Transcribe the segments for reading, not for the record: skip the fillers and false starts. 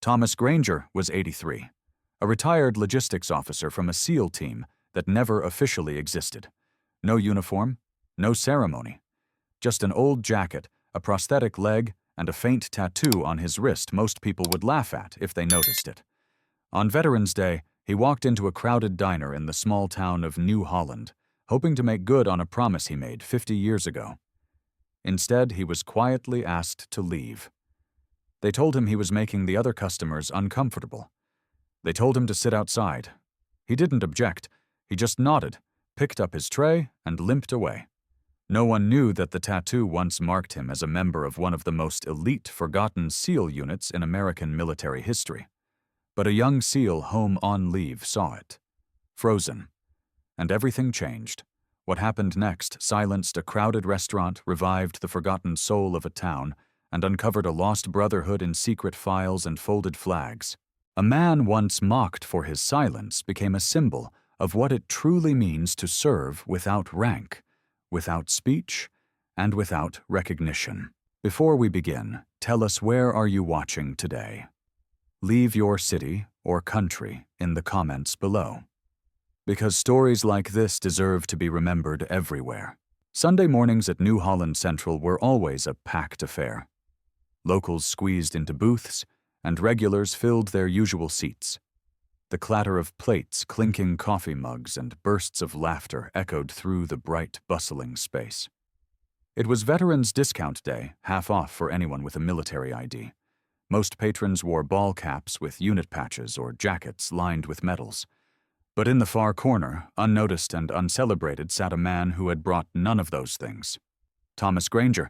Thomas Granger was 83, a retired logistics officer from a SEAL team that never officially existed. No uniform, no ceremony, just an old jacket, a prosthetic leg, and a faint tattoo on his wrist most people would laugh at if they noticed it. On Veterans Day, he walked into a crowded diner in the small town of New Holland, hoping to make good on a promise he made 50 years ago. Instead, he was quietly asked to leave. They told him he was making the other customers uncomfortable. They told him to sit outside. He didn't object. He just nodded, picked up his tray, and limped away. No one knew that the tattoo once marked him as a member of one of the most elite forgotten SEAL units in American military history. But a young SEAL home on leave saw it. Frozen. And everything changed. What happened next silenced a crowded restaurant, revived the forgotten soul of a town, and uncovered a lost brotherhood in secret files and folded flags. A man once mocked for his silence became a symbol of what it truly means to serve without rank, without speech, and without recognition. Before we begin, tell us, where are you watching today? Leave your city or country in the comments below. Because stories like this deserve to be remembered everywhere. Sunday mornings at New Holland Central were always a packed affair. Locals squeezed into booths, and regulars filled their usual seats. The clatter of plates, clinking coffee mugs, and bursts of laughter echoed through the bright, bustling space. It was Veterans Discount Day, half off for anyone with a military ID. Most patrons wore ball caps with unit patches or jackets lined with medals. But in the far corner, unnoticed and uncelebrated, sat a man who had brought none of those things. Thomas Granger,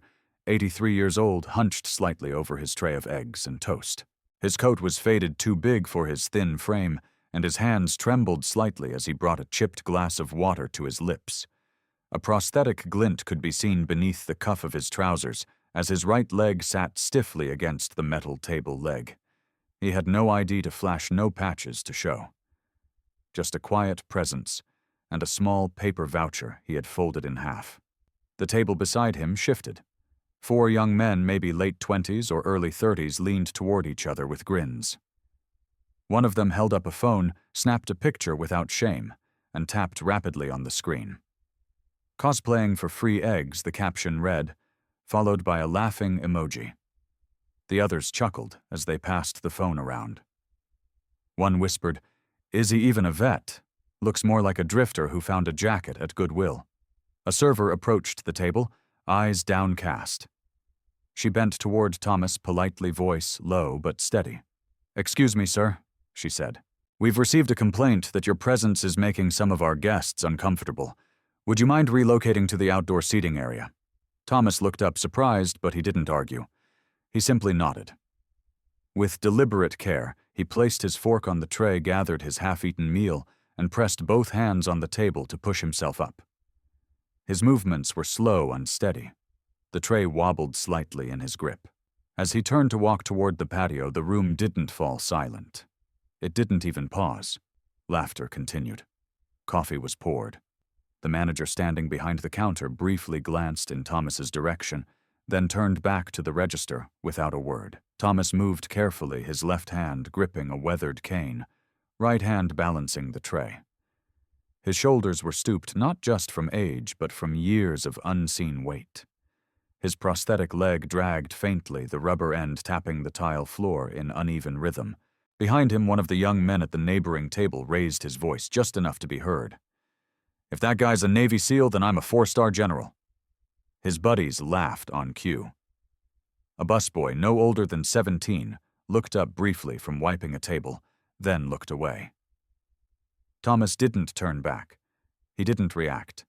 83 years old, hunched slightly over his tray of eggs and toast. His coat was faded too big for his thin frame, and his hands trembled slightly as he brought a chipped glass of water to his lips. A prosthetic glint could be seen beneath the cuff of his trousers as his right leg sat stiffly against the metal table leg. He had no ID to flash, no patches to show. Just a quiet presence and a small paper voucher he had folded in half. The table beside him shifted. 4 young men, maybe late 20s or early 30s, leaned toward each other with grins. One of them held up a phone, snapped a picture without shame, and tapped rapidly on the screen. "Cosplaying for free eggs," the caption read, followed by a laughing emoji. The others chuckled as they passed the phone around. One whispered, "Is he even a vet? Looks more like a drifter who found a jacket at Goodwill." A server approached the table, eyes downcast. She bent toward Thomas, politely, voice low but steady. "Excuse me, sir," she said. "We've received a complaint that your presence is making some of our guests uncomfortable. Would you mind relocating to the outdoor seating area?" Thomas looked up, surprised, but he didn't argue. He simply nodded. With deliberate care, he placed his fork on the tray, gathered his half-eaten meal, and pressed both hands on the table to push himself up. His movements were slow and steady. The tray wobbled slightly in his grip. As he turned to walk toward the patio, the room didn't fall silent. It didn't even pause. Laughter continued. Coffee was poured. The manager standing behind the counter briefly glanced in Thomas's direction, then turned back to the register without a word. Thomas moved carefully, his left hand gripping a weathered cane, right hand balancing the tray. His shoulders were stooped not just from age, but from years of unseen weight. His prosthetic leg dragged faintly, the rubber end tapping the tile floor in uneven rhythm. Behind him, one of the young men at the neighboring table raised his voice just enough to be heard. "If that guy's a Navy SEAL, then I'm a 4-star general." His buddies laughed on cue. A busboy, no older than 17, looked up briefly from wiping a table, then looked away. Thomas didn't turn back. He didn't react.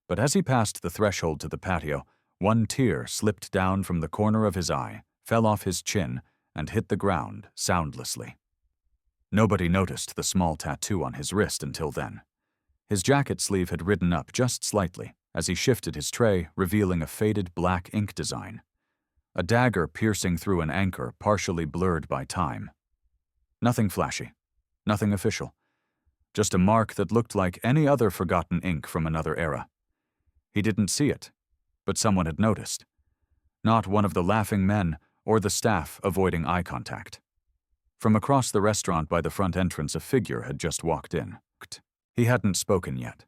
But as he passed the threshold to the patio, one tear slipped down from the corner of his eye, fell off his chin, and hit the ground soundlessly. Nobody noticed the small tattoo on his wrist until then. His jacket sleeve had ridden up just slightly as he shifted his tray, revealing a faded black ink design. A dagger piercing through an anchor partially blurred by time. Nothing flashy. Nothing official. Just a mark that looked like any other forgotten ink from another era. He didn't see it, but someone had noticed. Not one of the laughing men or the staff avoiding eye contact. From across the restaurant by the front entrance, a figure had just walked in. He hadn't spoken yet.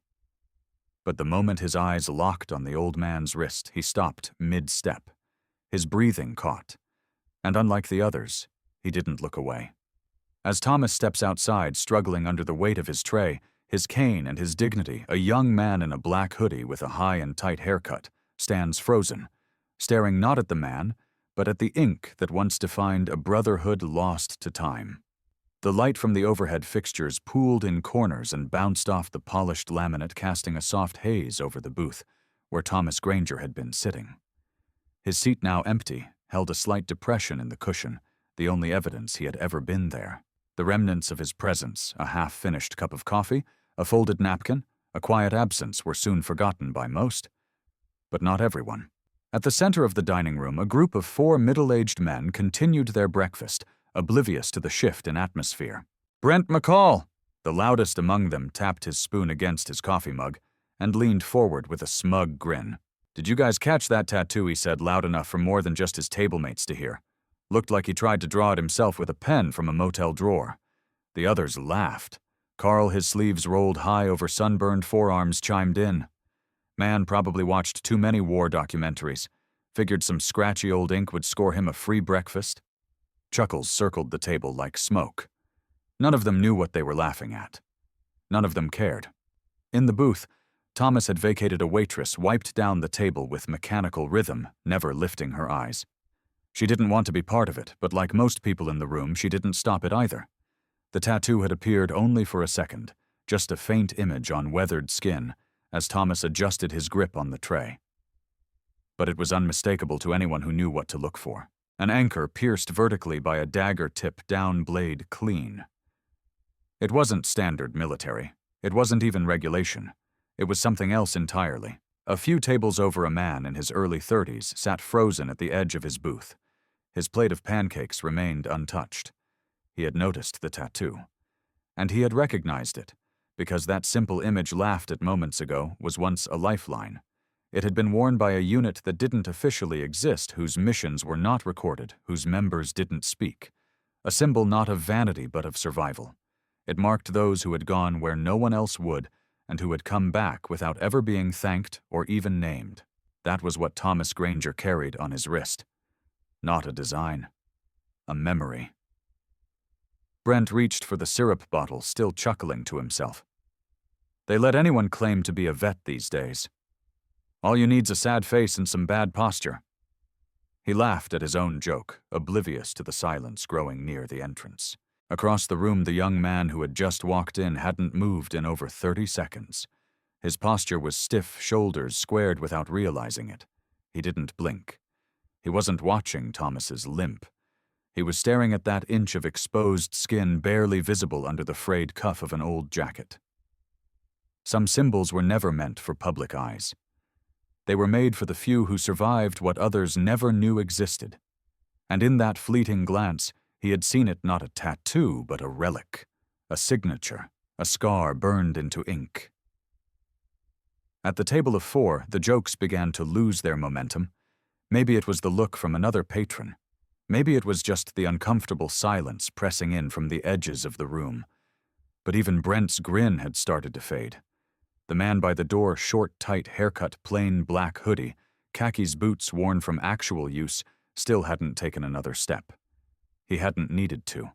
But the moment his eyes locked on the old man's wrist, he stopped mid-step. His breathing caught. And unlike the others, he didn't look away. As Thomas steps outside, struggling under the weight of his tray, his cane and his dignity, a young man in a black hoodie with a high and tight haircut stands frozen, staring not at the man, but at the ink that once defined a brotherhood lost to time. The light from the overhead fixtures pooled in corners and bounced off the polished laminate, casting a soft haze over the booth where Thomas Granger had been sitting. His seat, now empty, held a slight depression in the cushion, the only evidence he had ever been there. The remnants of his presence, a half-finished cup of coffee, a folded napkin, a quiet absence, were soon forgotten by most, but not everyone. At the center of the dining room, a group of 4 middle-aged men continued their breakfast, oblivious to the shift in atmosphere. "Brent McCall!" The loudest among them tapped his spoon against his coffee mug and leaned forward with a smug grin. "Did you guys catch that tattoo?" he said, loud enough for more than just his tablemates to hear. Looked like he tried to draw it himself with a pen from a motel drawer. The others laughed. Carl, his sleeves rolled high over sunburned forearms, chimed in. Man probably watched too many war documentaries. Figured some scratchy old ink would score him a free breakfast. Chuckles circled the table like smoke. None of them knew what they were laughing at. None of them cared. In the booth, Thomas had vacated a waitress, wiped down the table with mechanical rhythm, never lifting her eyes. She didn't want to be part of it, but like most people in the room, she didn't stop it either. The tattoo had appeared only for a second, just a faint image on weathered skin, as Thomas adjusted his grip on the tray. But it was unmistakable to anyone who knew what to look for. An anchor pierced vertically by a dagger tip, down blade clean. It wasn't standard military. It wasn't even regulation. It was something else entirely. A few tables over, a man in his early 30s sat frozen at the edge of his booth. His plate of pancakes remained untouched. He had noticed the tattoo. And he had recognized it, because that simple image laughed at moments ago was once a lifeline. It had been worn by a unit that didn't officially exist, whose missions were not recorded, whose members didn't speak. A symbol not of vanity but of survival. It marked those who had gone where no one else would, and who had come back without ever being thanked or even named. That was what Thomas Granger carried on his wrist. Not a design. A memory. Brent reached for the syrup bottle, still chuckling to himself. They let anyone claim to be a vet these days. All you need's a sad face and some bad posture. He laughed at his own joke, oblivious to the silence growing near the entrance. Across the room, the young man who had just walked in hadn't moved in over 30 seconds. His posture was stiff, shoulders squared without realizing it. He didn't blink. He wasn't watching Thomas's limp. He was staring at that inch of exposed skin barely visible under the frayed cuff of an old jacket. Some symbols were never meant for public eyes. They were made for the few who survived what others never knew existed. And in that fleeting glance, he had seen it not a tattoo, but a relic, a signature, a scar burned into ink. At the table of 4, the jokes began to lose their momentum. Maybe it was the look from another patron. Maybe it was just the uncomfortable silence pressing in from the edges of the room. But even Brent's grin had started to fade. The man by the door, short, tight haircut, plain black hoodie, khakis boots worn from actual use, still hadn't taken another step. He hadn't needed to.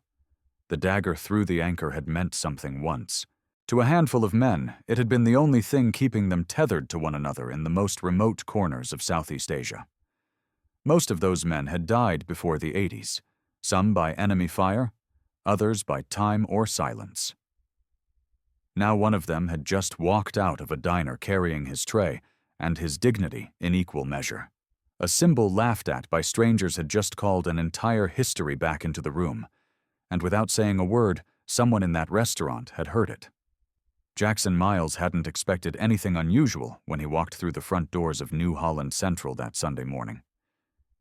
The dagger through the anchor had meant something once. To a handful of men, it had been the only thing keeping them tethered to one another in the most remote corners of Southeast Asia. Most of those men had died before the 80s, some by enemy fire, others by time or silence. Now one of them had just walked out of a diner carrying his tray, and his dignity in equal measure. A symbol laughed at by strangers had just called an entire history back into the room, and without saying a word, someone in that restaurant had heard it. Jackson Miles hadn't expected anything unusual when he walked through the front doors of New Holland Central that Sunday morning.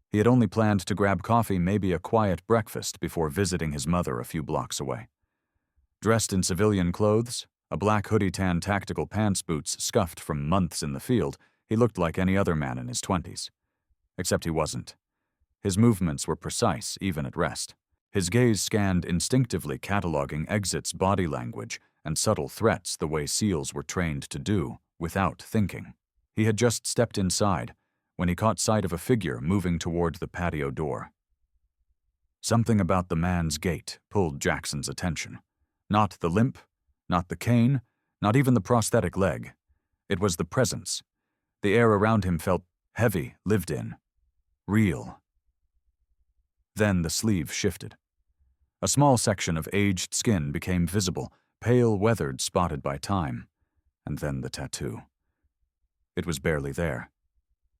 He had only planned to grab coffee, maybe a quiet breakfast, before visiting his mother a few blocks away. Dressed in civilian clothes, a black hoodie, tan tactical pants, boots scuffed from months in the field, he looked like any other man in his 20s. Except he wasn't. His movements were precise, even at rest. His gaze scanned instinctively, cataloging exits, body language, and subtle threats the way SEALs were trained to do, without thinking. He had just stepped inside when he caught sight of a figure moving toward the patio door. Something about the man's gait pulled Jackson's attention. Not the limp, not the cane, not even the prosthetic leg. It was the presence. The air around him felt heavy, lived in, real. Then the sleeve shifted. A small section of aged skin became visible, pale, weathered, spotted by time. And then the tattoo. It was barely there.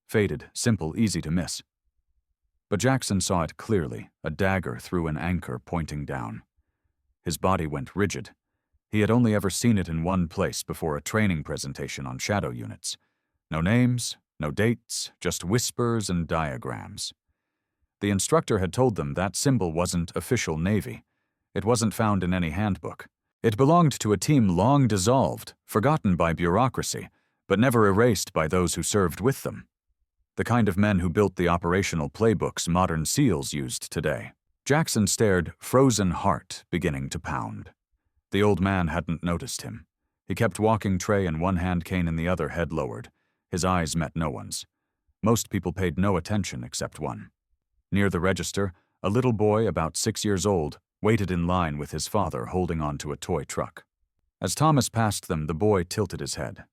Faded, simple, easy to miss. But Jackson saw it clearly, a dagger through an anchor pointing down. His body went rigid. He had only ever seen it in one place before a training presentation on shadow units. No names, no dates, just whispers and diagrams. The instructor had told them that symbol wasn't official Navy. It wasn't found in any handbook. It belonged to a team long dissolved, forgotten by bureaucracy, but never erased by those who served with them. The kind of men who built the operational playbooks modern SEALs used today. Jackson stared, frozen heart beginning to pound. The old man hadn't noticed him. He kept walking, tray in one hand, cane in the other, head lowered. His eyes met no one's. Most people paid no attention except one. Near the register, a little boy about 6 years old waited in line with his father holding onto a toy truck. As Thomas passed them, the boy tilted his head.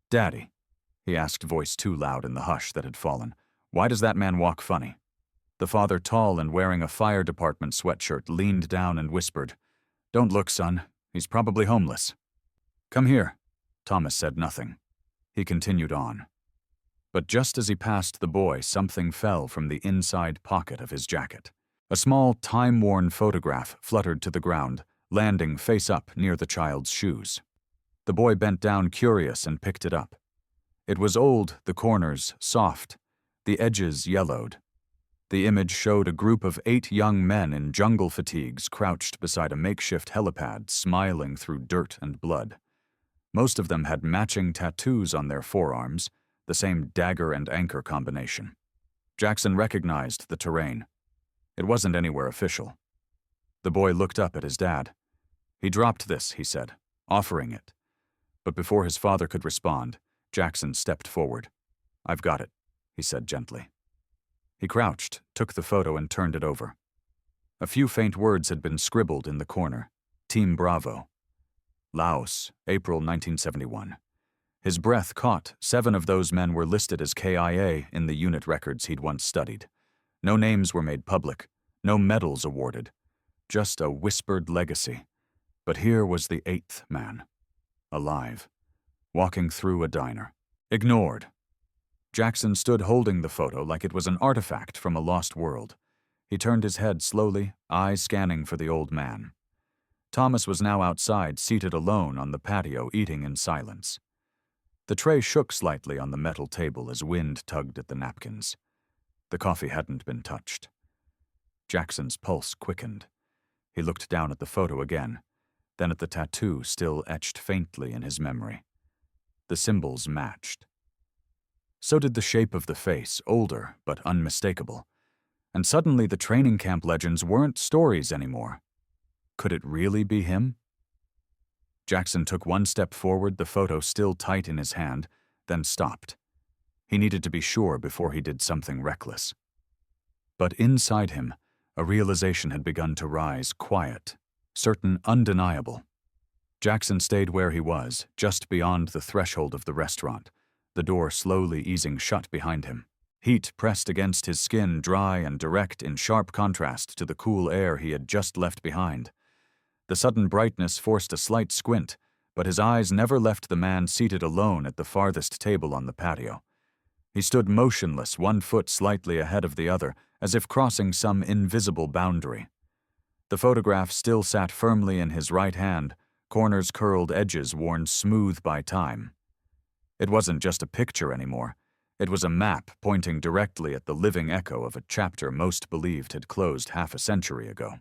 "Daddy," he asked, voice too loud in the hush that had fallen, "why does that man walk funny?" The father, tall and wearing a fire department sweatshirt, leaned down and whispered, "Don't look, son. He's probably homeless." "Come here." Thomas said nothing. He continued on. But just as he passed the boy, something fell from the inside pocket of his jacket. A small, time-worn photograph fluttered to the ground, landing face up near the child's shoes. The boy bent down, curious, and picked it up. It was old, the corners soft, the edges yellowed. The image showed a group of 8 young men in jungle fatigues crouched beside a makeshift helipad, smiling through dirt and blood. Most of them had matching tattoos on their forearms, the same dagger and anchor combination. Jackson recognized the terrain. It wasn't anywhere official. The boy looked up at his dad. "He dropped this," he said, offering it. But before his father could respond, Jackson stepped forward. "I've got it," he said gently. He crouched, took the photo, and turned it over. A few faint words had been scribbled in the corner. Team Bravo. Laos, April 1971. His breath caught. 7 of those men were listed as KIA in the unit records he'd once studied. No names were made public, no medals awarded, just a whispered legacy. But here was the 8th man, alive, walking through a diner, ignored. Jackson stood holding the photo like it was an artifact from a lost world. He turned his head slowly, eyes scanning for the old man. Thomas was now outside, seated alone on the patio, eating in silence. The tray shook slightly on the metal table as wind tugged at the napkins. The coffee hadn't been touched. Jackson's pulse quickened. He looked down at the photo again, then at the tattoo still etched faintly in his memory. The symbols matched. So did the shape of the face, older but unmistakable. And suddenly the training camp legends weren't stories anymore. Could it really be him? Jackson took one step forward, the photo still tight in his hand, then stopped. He needed to be sure before he did something reckless. But inside him, a realization had begun to rise, quiet, certain, undeniable. Jackson stayed where he was, just beyond the threshold of the restaurant, the door slowly easing shut behind him. Heat pressed against his skin, dry and direct, in sharp contrast to the cool air he had just left behind. The sudden brightness forced a slight squint, but his eyes never left the man seated alone at the farthest table on the patio. He stood motionless, one foot slightly ahead of the other, as if crossing some invisible boundary. The photograph still sat firmly in his right hand, corners curled, edges worn smooth by time. It wasn't just a picture anymore. It was a map pointing directly at the living echo of a chapter most believed had closed half a century ago.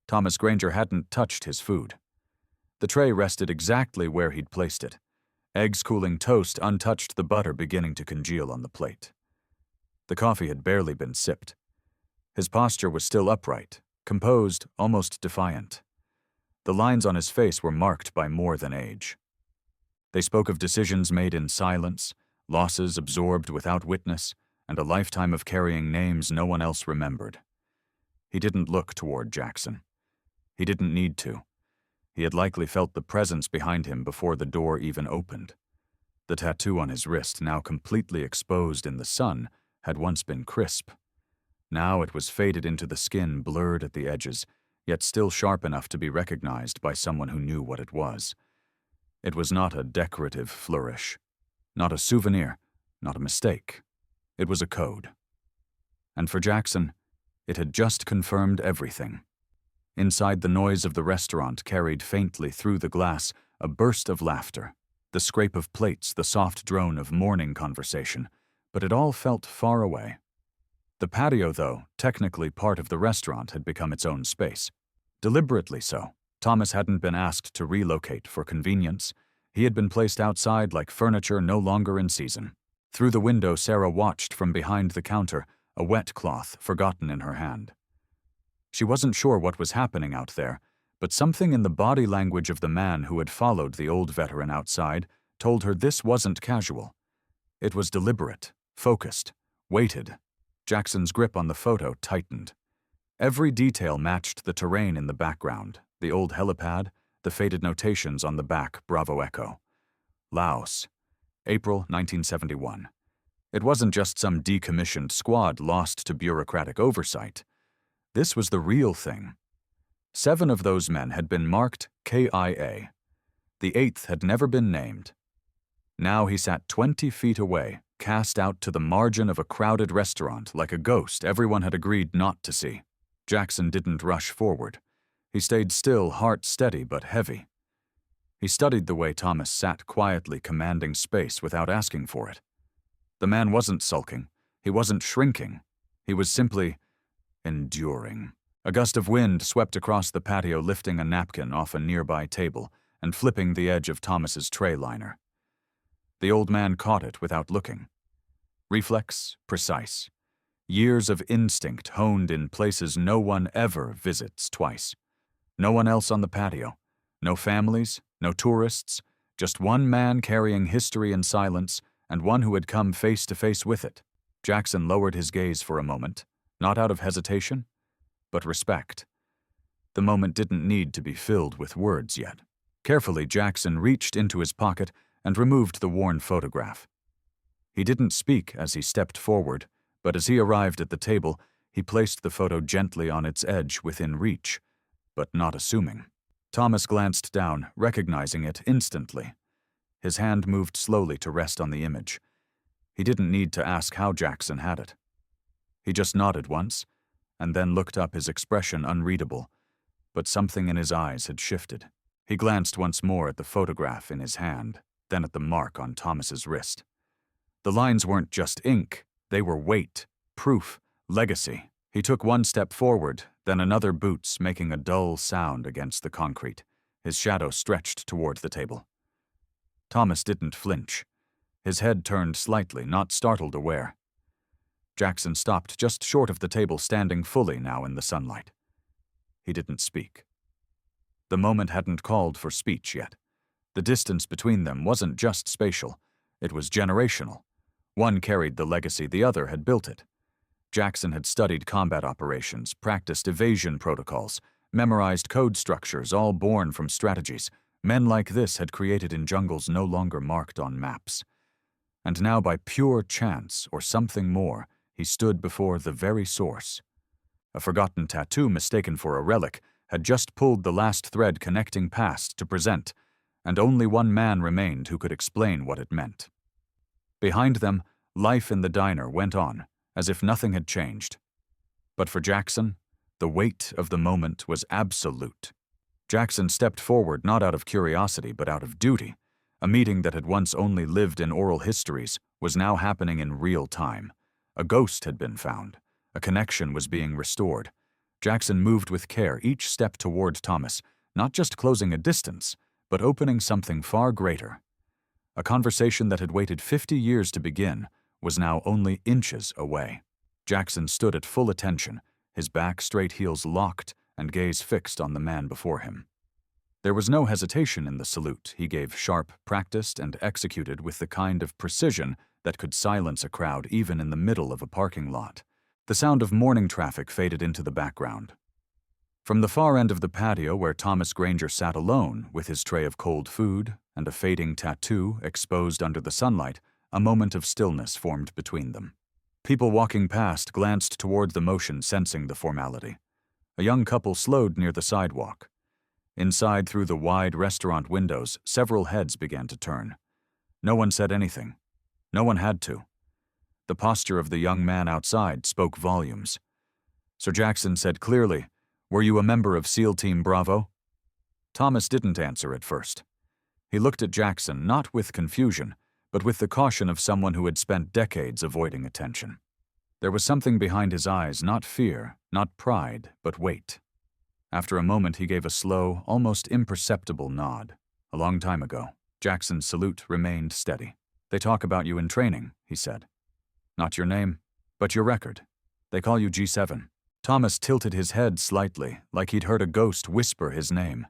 Thomas Granger hadn't touched his food. The tray rested exactly where he'd placed it. Eggs cooling toast untouched, the butter beginning to congeal on the plate. The coffee had barely been sipped. His posture was still upright, composed, almost defiant. The lines on his face were marked by more than age. They spoke of decisions made in silence, losses absorbed without witness, and a lifetime of carrying names no one else remembered. He didn't look toward Jackson. He didn't need to. He had likely felt the presence behind him before the door even opened. The tattoo on his wrist, now completely exposed in the sun, had once been crisp. Now it was faded into the skin, blurred at the edges, yet still sharp enough to be recognized by someone who knew what it was. It was not a decorative flourish, not a souvenir, not a mistake. It was a code. And for Jackson, it had just confirmed everything. Inside, the noise of the restaurant carried faintly through the glass a burst of laughter, the scrape of plates, the soft drone of morning conversation, but it all felt far away. The patio, though, technically part of the restaurant, had become its own space. Deliberately so. Thomas hadn't been asked to relocate for convenience. He had been placed outside like furniture no longer in season. Through the window, Sarah watched from behind the counter, a wet cloth forgotten in her hand. She wasn't sure what was happening out there, but something in the body language of the man who had followed the old veteran outside told her this wasn't casual. It was deliberate, focused, weighted. Jackson's grip on the photo tightened. Every detail matched the terrain in the background, the old helipad, the faded notations on the back, Bravo Echo. Laos, April 1971. It wasn't just some decommissioned squad lost to bureaucratic oversight. This was the real thing. 7 of those men had been marked KIA. The 8th had never been named. Now he sat 20 feet away, cast out to the margin of a crowded restaurant like a ghost everyone had agreed not to see. Jackson didn't rush forward. He stayed still, heart steady but heavy. He studied the way Thomas sat quietly commanding space without asking for it. The man wasn't sulking. He wasn't shrinking. He was simply enduring. A gust of wind swept across the patio, lifting a napkin off a nearby table and flipping the edge of Thomas's tray liner. The old man caught it without looking. Reflex, precise. Years of instinct honed in places no one ever visits twice. No one else on the patio. No families, no tourists, just one man carrying history in silence and one who had come face to face with it. Jackson lowered his gaze for a moment, not out of hesitation, but respect. The moment didn't need to be filled with words yet. Carefully, Jackson reached into his pocket and removed the worn photograph. He didn't speak as he stepped forward, but as he arrived at the table, he placed the photo gently on its edge within reach, but not assuming. Thomas glanced down, recognizing it instantly. His hand moved slowly to rest on the image. He didn't need to ask how Jackson had it. He just nodded once, and then looked up, his expression unreadable, but something in his eyes had shifted. He glanced once more at the photograph in his hand, then at the mark on Thomas's wrist. The lines weren't just ink, they were weight, proof, legacy. He took one step forward, then another, boots making a dull sound against the concrete. His shadow stretched toward the table. Thomas didn't flinch. His head turned slightly, not startled aware. Jackson stopped just short of the table, standing fully now in the sunlight. He didn't speak. The moment hadn't called for speech yet. The distance between them wasn't just spatial, it was generational. One carried the legacy, the other had built it. Jackson had studied combat operations, practiced evasion protocols, memorized code structures, all born from strategies men like this had created in jungles no longer marked on maps. And now, by pure chance or something more, he stood before the very source. A forgotten tattoo mistaken for a relic had just pulled the last thread connecting past to present, and only one man remained who could explain what it meant. Behind them, life in the diner went on, as if nothing had changed. But for Jackson, the weight of the moment was absolute. Jackson stepped forward not out of curiosity but out of duty. A meeting that had once only lived in oral histories was now happening in real time. A ghost had been found. A connection was being restored. Jackson moved with care, each step toward Thomas, not just closing a distance, but opening something far greater. A conversation that had waited 50 years to begin was now only inches away. Jackson stood at full attention, his back straight, heels locked, and gaze fixed on the man before him. There was no hesitation in the salute he gave, sharp, practiced, and executed with the kind of precision that could silence a crowd even in the middle of a parking lot. The sound of morning traffic faded into the background. From the far end of the patio where Thomas Granger sat alone with his tray of cold food and a fading tattoo exposed under the sunlight, a moment of stillness formed between them. People walking past glanced toward the motion, sensing the formality. A young couple slowed near the sidewalk. Inside, through the wide restaurant windows, several heads began to turn. No one said anything. No one had to. The posture of the young man outside spoke volumes. Sir Jackson said clearly, "Were you a member of SEAL Team Bravo?" Thomas didn't answer at first. He looked at Jackson, not with confusion, but with the caution of someone who had spent decades avoiding attention. There was something behind his eyes, not fear, not pride, but weight. After a moment, he gave a slow, almost imperceptible nod. "A long time ago." Jackson's salute remained steady. "They talk about you in training," he said. "Not your name, but your record. They call you G7. Thomas tilted his head slightly, like he'd heard a ghost whisper his name.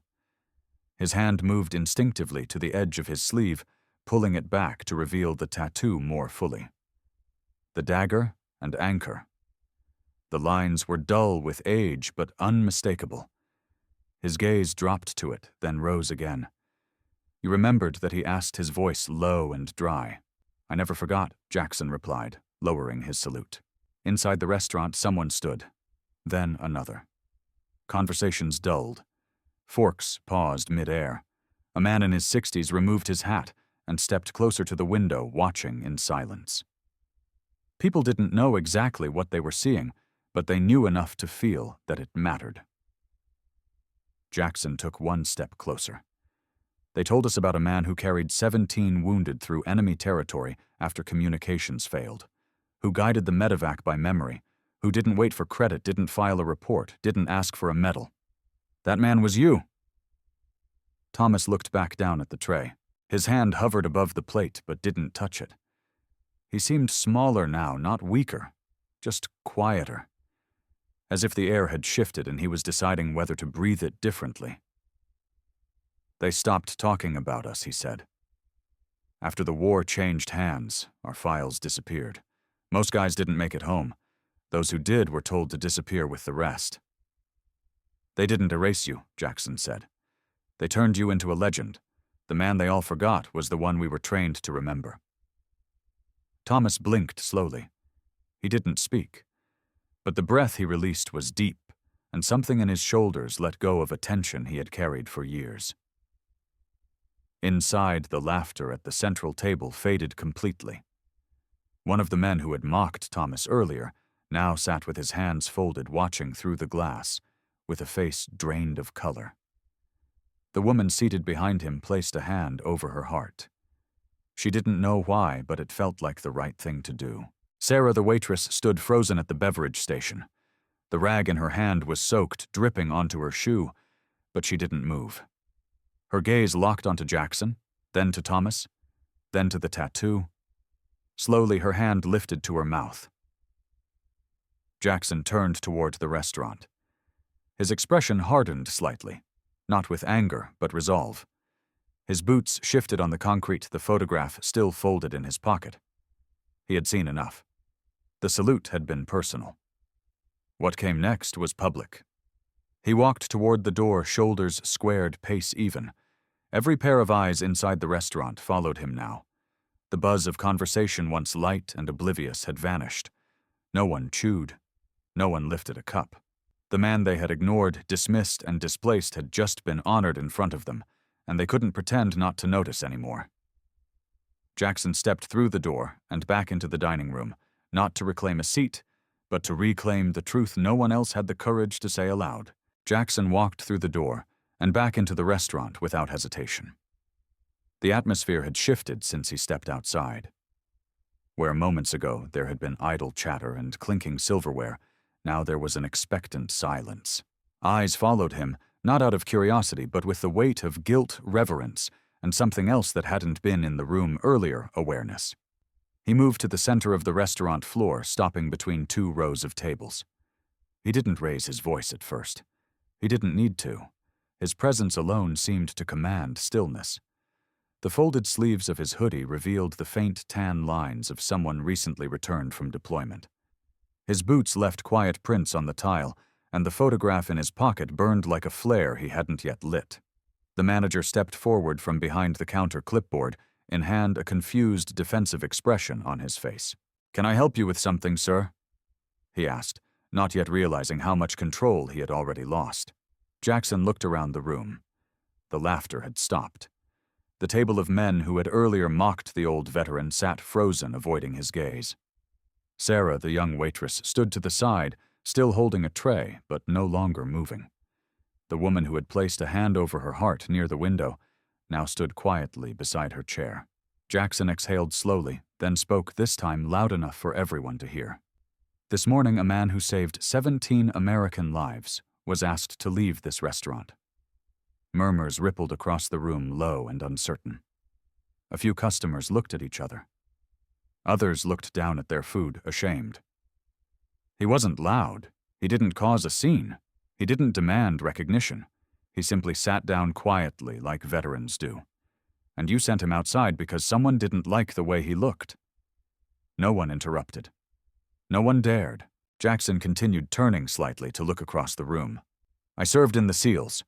His hand moved instinctively to the edge of his sleeve, pulling it back to reveal the tattoo more fully. The dagger and anchor. The lines were dull with age, but unmistakable. His gaze dropped to it, then rose again. You remembered that he asked, his voice low and dry. "I never forgot," Jackson replied, lowering his salute. Inside the restaurant, someone stood. Then another. Conversations dulled. Forks paused mid-air. A man in his 60s removed his hat and stepped closer to the window, watching in silence. People didn't know exactly what they were seeing, but they knew enough to feel that it mattered. Jackson took one step closer. "They told us about a man who carried 17 wounded through enemy territory after communications failed, who guided the medevac by memory, who didn't wait for credit, didn't file a report, didn't ask for a medal. That man was you." Thomas looked back down at the tray. His hand hovered above the plate but didn't touch it. He seemed smaller now, not weaker, just quieter, as if the air had shifted and he was deciding whether to breathe it differently. "They stopped talking about us," he said. "After the war changed hands, our files disappeared. Most guys didn't make it home. Those who did were told to disappear with the rest." "They didn't erase you," Jackson said. "They turned you into a legend. The man they all forgot was the one we were trained to remember." Thomas blinked slowly. He didn't speak. But the breath he released was deep, and something in his shoulders let go of a tension he had carried for years. Inside, the laughter at the central table faded completely. One of the men who had mocked Thomas earlier now sat with his hands folded, watching through the glass, with a face drained of color. The woman seated behind him placed a hand over her heart. She didn't know why, but it felt like the right thing to do. Sarah, the waitress, stood frozen at the beverage station. The rag in her hand was soaked, dripping onto her shoe, but she didn't move. Her gaze locked onto Jackson, then to Thomas, then to the tattoo. Slowly, her hand lifted to her mouth. Jackson turned toward the restaurant. His expression hardened slightly, not with anger, but resolve. His boots shifted on the concrete, the photograph still folded in his pocket. He had seen enough. The salute had been personal. What came next was public. He walked toward the door, shoulders squared, pace even. Every pair of eyes inside the restaurant followed him now. The buzz of conversation, once light and oblivious, had vanished. No one chewed. No one lifted a cup. The man they had ignored, dismissed, and displaced had just been honored in front of them, and they couldn't pretend not to notice anymore. Jackson stepped through the door and back into the dining room, not to reclaim a seat, but to reclaim the truth no one else had the courage to say aloud. Jackson walked through the door and back into the restaurant without hesitation. The atmosphere had shifted since he stepped outside. Where moments ago there had been idle chatter and clinking silverware, now there was an expectant silence. Eyes followed him, not out of curiosity, but with the weight of guilt, reverence, and something else that hadn't been in the room earlier, awareness. He moved to the center of the restaurant floor, stopping between two rows of tables. He didn't raise his voice at first. He didn't need to. His presence alone seemed to command stillness. The folded sleeves of his hoodie revealed the faint tan lines of someone recently returned from deployment. His boots left quiet prints on the tile, and the photograph in his pocket burned like a flare he hadn't yet lit. The manager stepped forward from behind the counter clipboard, in hand a confused, defensive expression on his face. "Can I help you with something, sir?" he asked, not yet realizing how much control he had already lost. Jackson looked around the room. The laughter had stopped. The table of men who had earlier mocked the old veteran sat frozen, avoiding his gaze. Sarah, the young waitress, stood to the side, still holding a tray, but no longer moving. The woman who had placed a hand over her heart near the window now stood quietly beside her chair. Jackson exhaled slowly, then spoke, this time loud enough for everyone to hear. This morning, a man who saved 17 American lives was asked to leave this restaurant. Murmurs rippled across the room, low and uncertain. A few customers looked at each other. Others looked down at their food, ashamed. He wasn't loud. He didn't cause a scene. He didn't demand recognition. He simply sat down quietly, like veterans do. And you sent him outside because someone didn't like the way he looked. No one interrupted. No one dared. Jackson continued, turning slightly to look across the room. I served in the SEALs.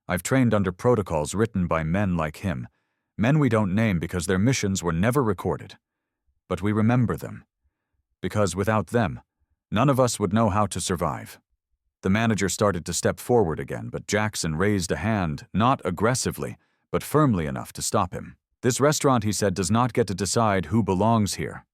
I've trained under protocols written by men like him, men we don't name because their missions were never recorded. But we remember them. Because without them, none of us would know how to survive. The manager started to step forward again, but Jackson raised a hand, not aggressively, but firmly enough to stop him. This restaurant, he said, does not get to decide who belongs here.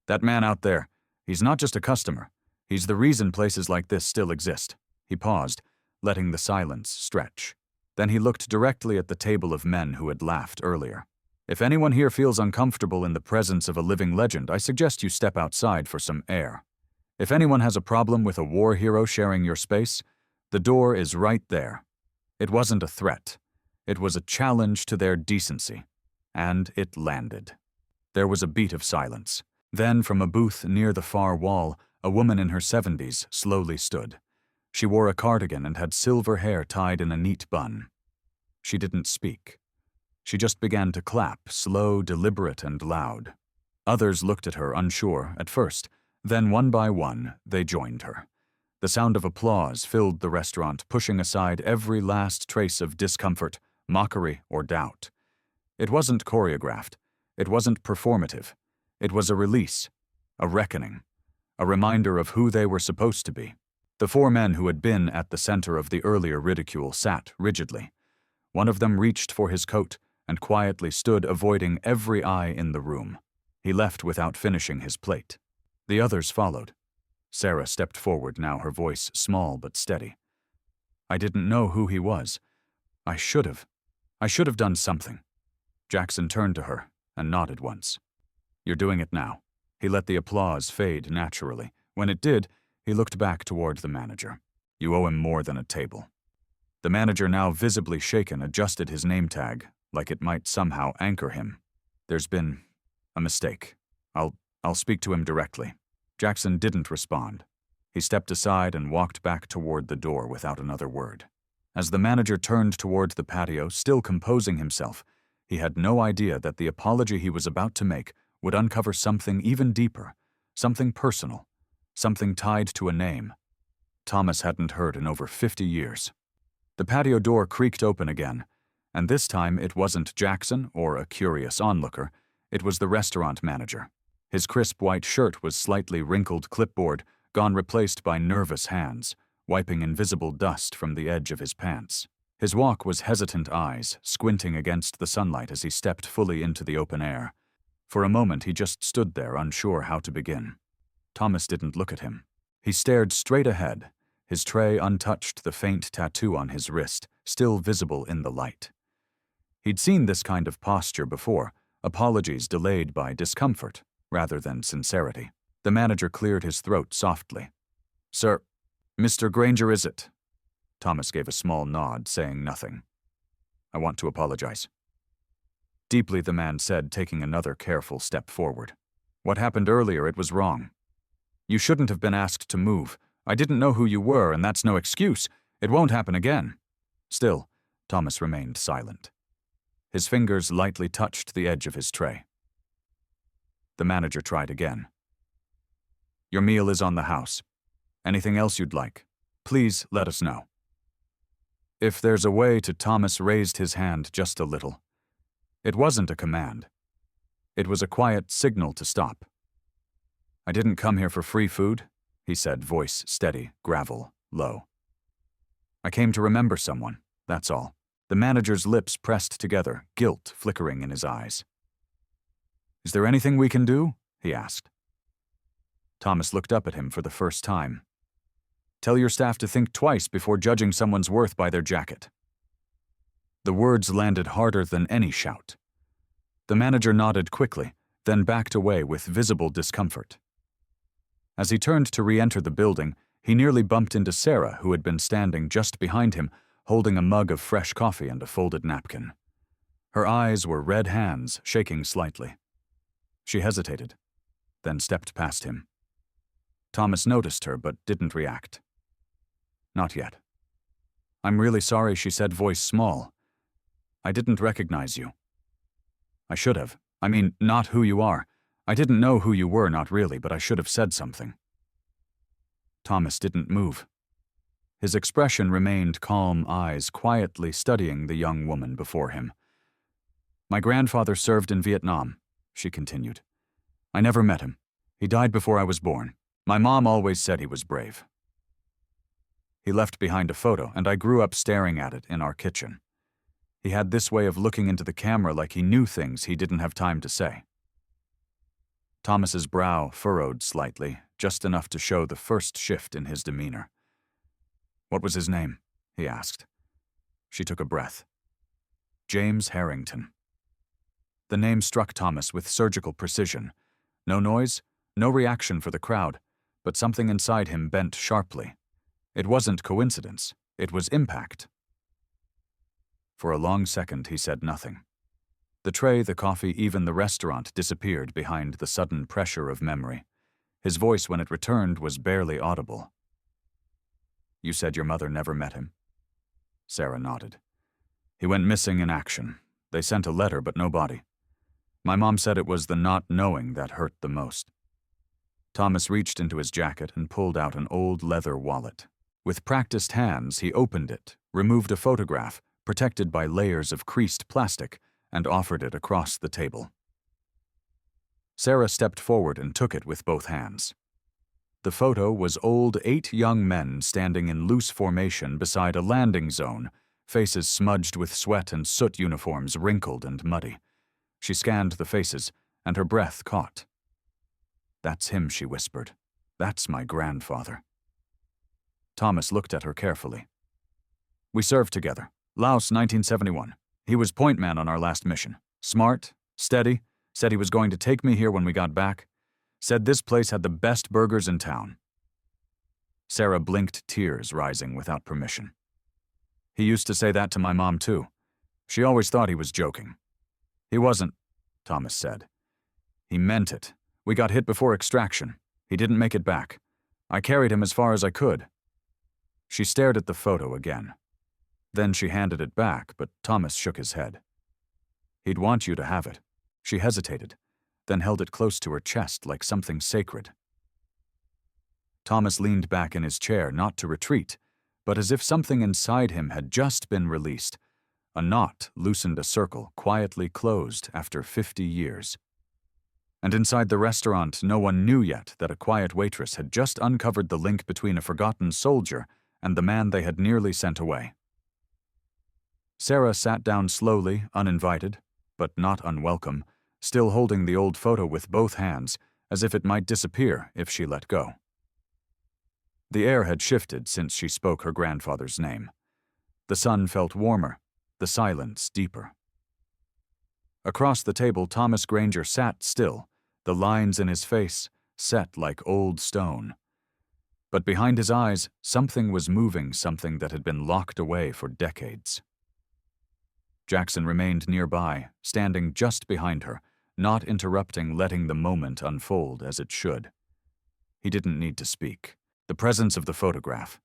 That man out there, he's not just a customer. He's the reason places like this still exist. He paused, letting the silence stretch. Then he looked directly at the table of men who had laughed earlier. If anyone here feels uncomfortable in the presence of a living legend, I suggest you step outside for some air. If anyone has a problem with a war hero sharing your space, the door is right there. It wasn't a threat. It was a challenge to their decency. And it landed. There was a beat of silence. Then, from a booth near the far wall, a woman in her 70s slowly stood. She wore a cardigan and had silver hair tied in a neat bun. She didn't speak. She just began to clap, slow, deliberate, and loud. Others looked at her, unsure, at first. Then, one by one, they joined her. The sound of applause filled the restaurant, pushing aside every last trace of discomfort, mockery, or doubt. It wasn't choreographed. It wasn't performative. It was a release, a reckoning, a reminder of who they were supposed to be. The four men who had been at the center of the earlier ridicule sat rigidly. One of them reached for his coat and quietly stood, avoiding every eye in the room. He left without finishing his plate. The others followed. Sarah stepped forward, now her voice small but steady. I didn't know who he was. I should have done something. Jackson turned to her and nodded once. You're doing it now. He let the applause fade naturally. When it did, he looked back toward the manager. You owe him more than a table. The manager, now visibly shaken, adjusted his name tag, like it might somehow anchor him. There's been a mistake. I'll speak to him directly. Jackson didn't respond. He stepped aside and walked back toward the door without another word. As the manager turned toward the patio, still composing himself, he had no idea that the apology he was about to make would uncover something even deeper, something personal, something tied to a name Thomas hadn't heard in over 50 years. The patio door creaked open again, and this time it wasn't Jackson or a curious onlooker, it was the restaurant manager. His crisp white shirt was slightly wrinkled clipboard, gone replaced by nervous hands, wiping invisible dust from the edge of his pants. His walk was hesitant eyes, squinting against the sunlight as he stepped fully into the open air. For a moment he just stood there, unsure how to begin. Thomas didn't look at him. He stared straight ahead, his tray untouched, the faint tattoo on his wrist still visible in the light. He'd seen this kind of posture before, apologies delayed by discomfort rather than sincerity. The manager cleared his throat softly. Sir, Mr. Granger, is it? Thomas gave a small nod, saying nothing. I want to apologize. Deeply, the man said, taking another careful step forward. What happened earlier, it was wrong. You shouldn't have been asked to move, I didn't know who you were, and that's no excuse. It won't happen again." Still, Thomas remained silent. His fingers lightly touched the edge of his tray. The manager tried again. "Your meal is on the house. Anything else you'd like? Please let us know." If there's a way to, Thomas raised his hand just a little. It wasn't a command. It was a quiet signal to stop. "I didn't come here for free food," he said, voice steady, gravel, low. "I came to remember someone, that's all." The manager's lips pressed together, guilt flickering in his eyes. "Is there anything we can do?" he asked. Thomas looked up at him for the first time. "Tell your staff to think twice before judging someone's worth by their jacket." The words landed harder than any shout. The manager nodded quickly, then backed away with visible discomfort. As he turned to re-enter the building, he nearly bumped into Sarah, who had been standing just behind him, holding a mug of fresh coffee and a folded napkin. Her eyes were red hands, shaking slightly. She hesitated, then stepped past him. Thomas noticed her but didn't react. "Not yet." "I'm really sorry," she said, voice small. "I didn't recognize you." "I should have. I mean, not who you are. I didn't know who you were, not really, but I should have said something." Thomas didn't move. His expression remained calm, eyes quietly studying the young woman before him. "My grandfather served in Vietnam," she continued. "I never met him. He died before I was born. My mom always said he was brave. He left behind a photo, and I grew up staring at it in our kitchen. He had this way of looking into the camera like he knew things he didn't have time to say." Thomas's brow furrowed slightly, just enough to show the first shift in his demeanor. "What was his name?" he asked. She took a breath. "James Harrington." The name struck Thomas with surgical precision. No noise, no reaction for the crowd, but something inside him bent sharply. It wasn't coincidence, it was impact. For a long second he said nothing. The tray, the coffee, even the restaurant disappeared behind the sudden pressure of memory. His voice, when it returned, was barely audible. "You said your mother never met him?" Sarah nodded. "He went missing in action. They sent a letter, but no body. My mom said it was the not knowing that hurt the most." Thomas reached into his jacket and pulled out an old leather wallet. With practiced hands, he opened it, removed a photograph, protected by layers of creased plastic, and offered it across the table. Sarah stepped forward and took it with both hands. The photo was 8 young men standing in loose formation beside a landing zone, faces smudged with sweat and soot, uniforms wrinkled and muddy. She scanned the faces, and her breath caught. "That's him," she whispered. "That's my grandfather." Thomas looked at her carefully. "We served together. Laos, 1971. He was point man on our last mission. Smart, steady, said he was going to take me here when we got back. Said this place had the best burgers in town." Sarah blinked, tears rising without permission. "He used to say that to my mom, too. She always thought he was joking." "He wasn't," Thomas said. "He meant it. We got hit before extraction. He didn't make it back. I carried him as far as I could." She stared at the photo again. Then she handed it back, but Thomas shook his head. "He'd want you to have it." She hesitated, then held it close to her chest like something sacred. Thomas leaned back in his chair, not to retreat, but as if something inside him had just been released. A knot loosened, a circle quietly closed after 50 years. And inside the restaurant, no one knew yet that a quiet waitress had just uncovered the link between a forgotten soldier and the man they had nearly sent away. Sarah sat down slowly, uninvited, but not unwelcome, still holding the old photo with both hands, as if it might disappear if she let go. The air had shifted since she spoke her grandfather's name. The sun felt warmer, the silence deeper. Across the table, Thomas Granger sat still, the lines in his face set like old stone. But behind his eyes, something was moving, something that had been locked away for decades. Jackson remained nearby, standing just behind her, not interrupting, letting the moment unfold as it should. He didn't need to speak. the presence of the photograph.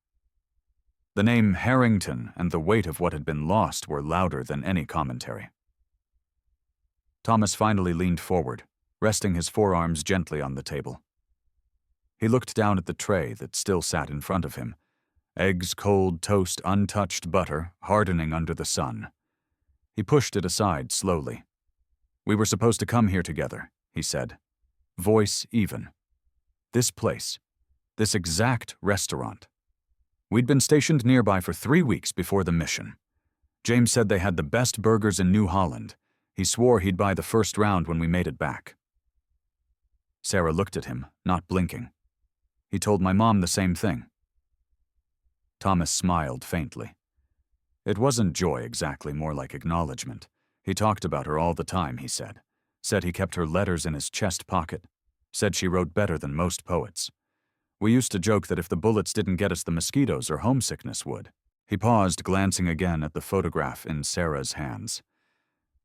The name Harrington and the weight of what had been lost were louder than any commentary. Thomas finally leaned forward, resting his forearms gently on the table. He looked down at the tray that still sat in front of him. Eggs, cold toast, untouched butter, hardening under the sun. He pushed it aside slowly. "We were supposed to come here together," he said, voice even. "This place, this exact restaurant. We'd been stationed nearby for 3 weeks before the mission. James said they had the best burgers in New Holland. He swore he'd buy the first round when we made it back." Sarah looked at him, not blinking. "He told my mom the same thing." Thomas smiled faintly. It wasn't joy exactly, more like acknowledgement. He talked about her all the time, he said. Said he kept her letters in his chest pocket. Said she wrote better than most poets. We used to joke that if the bullets didn't get us, the mosquitoes or homesickness would. He paused, glancing again at the photograph in Sarah's hands.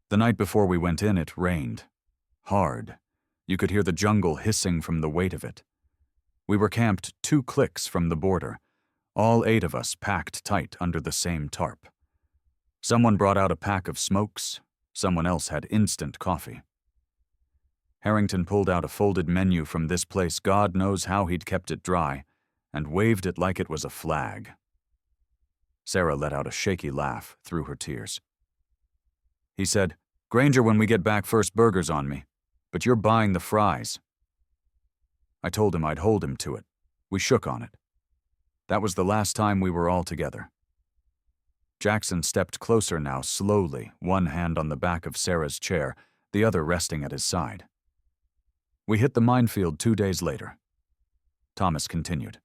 "The night before we went in, it rained. Hard. You could hear the jungle hissing from the weight of it. We were camped 2 clicks from the border, all 8 of us packed tight under the same tarp. Someone brought out a pack of smokes, someone else had instant coffee. Harrington pulled out a folded menu from this place, God knows how he'd kept it dry, and waved it like it was a flag." Sarah let out a shaky laugh through her tears. He said, "Granger, when we get back, first burgers on me, but you're buying the fries." I told him I'd hold him to it. We shook on it. That was the last time we were all together. Jackson stepped closer now, slowly, one hand on the back of Sarah's chair, the other resting at his side. "We hit the minefield 2 days later." Thomas continued.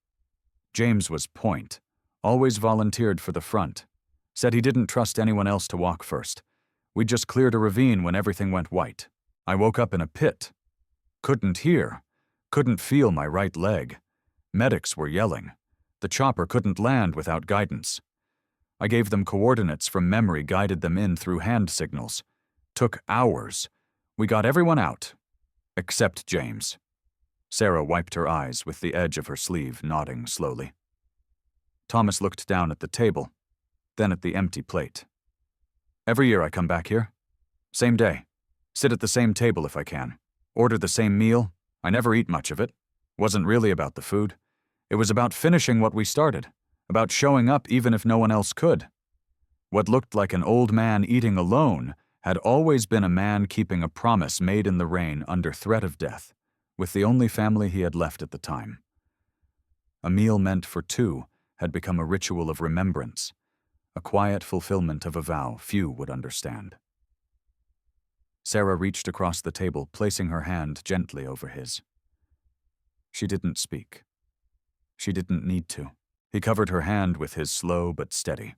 "James was point, always volunteered for the front. Said he didn't trust anyone else to walk first. We just cleared a ravine when everything went white. I woke up in a pit. Couldn't hear. Couldn't feel my right leg. Medics were yelling. The chopper couldn't land without guidance. I gave them coordinates from memory, guided them in through hand signals. Took hours. We got everyone out. Except James." Sarah wiped her eyes with the edge of her sleeve, nodding slowly. Thomas looked down at the table, then at the empty plate. "Every year I come back here. Same day. Sit at the same table if I can. Order the same meal. I never eat much of it. Wasn't really about the food. It was about finishing what we started, about showing up even if no one else could. What looked like an old man eating alone had always been a man keeping a promise made in the rain under threat of death, with the only family he had left at the time. A meal meant for 2 had become a ritual of remembrance, a quiet fulfillment of a vow few would understand. Sarah reached across the table, placing her hand gently over his. She didn't speak. She didn't need to. He covered her hand with his, slow but steady.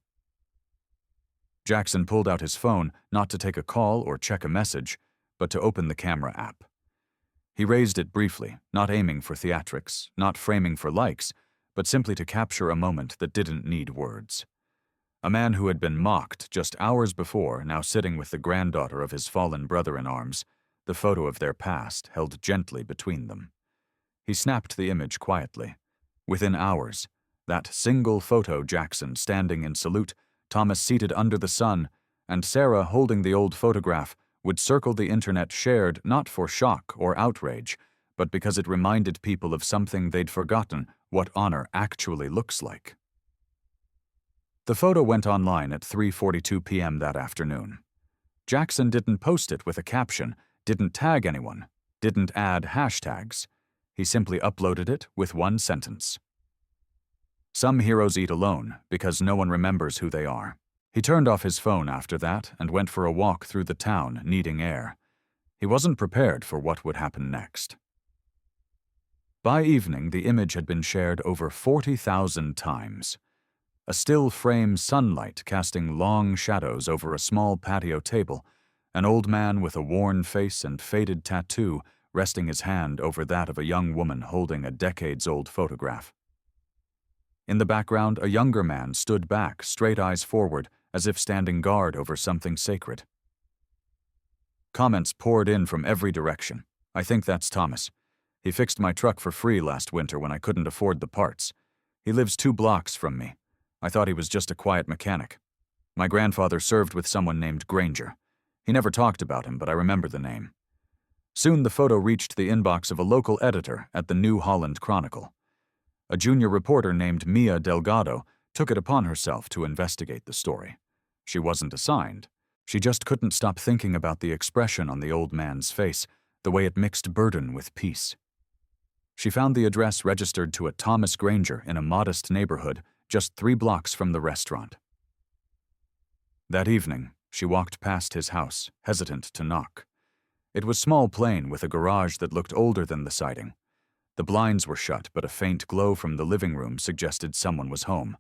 Jackson pulled out his phone, not to take a call or check a message, but to open the camera app. He raised it briefly, not aiming for theatrics, not framing for likes, but simply to capture a moment that didn't need words. A man who had been mocked just hours before, now sitting with the granddaughter of his fallen brother in arms, the photo of their past held gently between them. He snapped the image quietly. Within hours, that single photo, Jackson standing in salute, Thomas seated under the sun, and Sarah holding the old photograph, would circle the internet, shared not for shock or outrage, but because it reminded people of something they'd forgotten, what honor actually looks like. The photo went online at 3:42 p.m. that afternoon. Jackson didn't post it with a caption, didn't tag anyone, didn't add hashtags. He simply uploaded it with one sentence. "Some heroes eat alone because no one remembers who they are." He turned off his phone after that and went for a walk through the town, needing air. He wasn't prepared for what would happen next. By evening, the image had been shared over 40,000 times. A still frame, sunlight casting long shadows over a small patio table, an old man with a worn face and faded tattoo resting his hand over that of a young woman holding a decades-old photograph. In the background, a younger man stood back, straight eyes forward, as if standing guard over something sacred. Comments poured in from every direction. "I think that's Thomas. He fixed my truck for free last winter when I couldn't afford the parts. He lives 2 blocks from me. I thought he was just a quiet mechanic. My grandfather served with someone named Granger. He never talked about him, but I remember the name. Soon the photo reached the inbox of a local editor at the New Holland Chronicle. A junior reporter named Mia Delgado took it upon herself to investigate the story. She wasn't assigned. She just couldn't stop thinking about the expression on the old man's face, the way it mixed burden with peace. She found the address registered to a Thomas Granger in a modest neighborhood just 3 blocks from the restaurant. That evening, she walked past his house, hesitant to knock. It was small plain with a garage that looked older than the siding. The blinds were shut, but a faint glow from the living room suggested someone was home.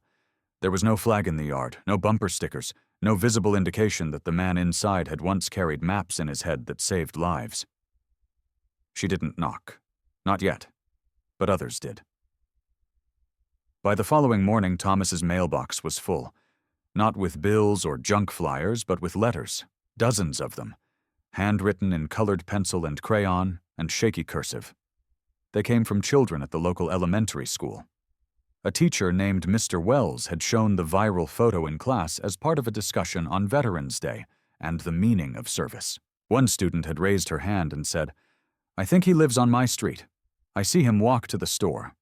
There was no flag in the yard, no bumper stickers, no visible indication that the man inside had once carried maps in his head that saved lives. She didn't knock. Not yet. But others did. By the following morning, Thomas's mailbox was full. Not with bills or junk flyers, but with letters. Dozens of them. Handwritten in colored pencil and crayon and shaky cursive. They came from children at the local elementary school. A teacher named Mr. Wells had shown the viral photo in class as part of a discussion on Veterans Day and the meaning of service. One student had raised her hand and said, "I think he lives on my street. I see him walk to the store."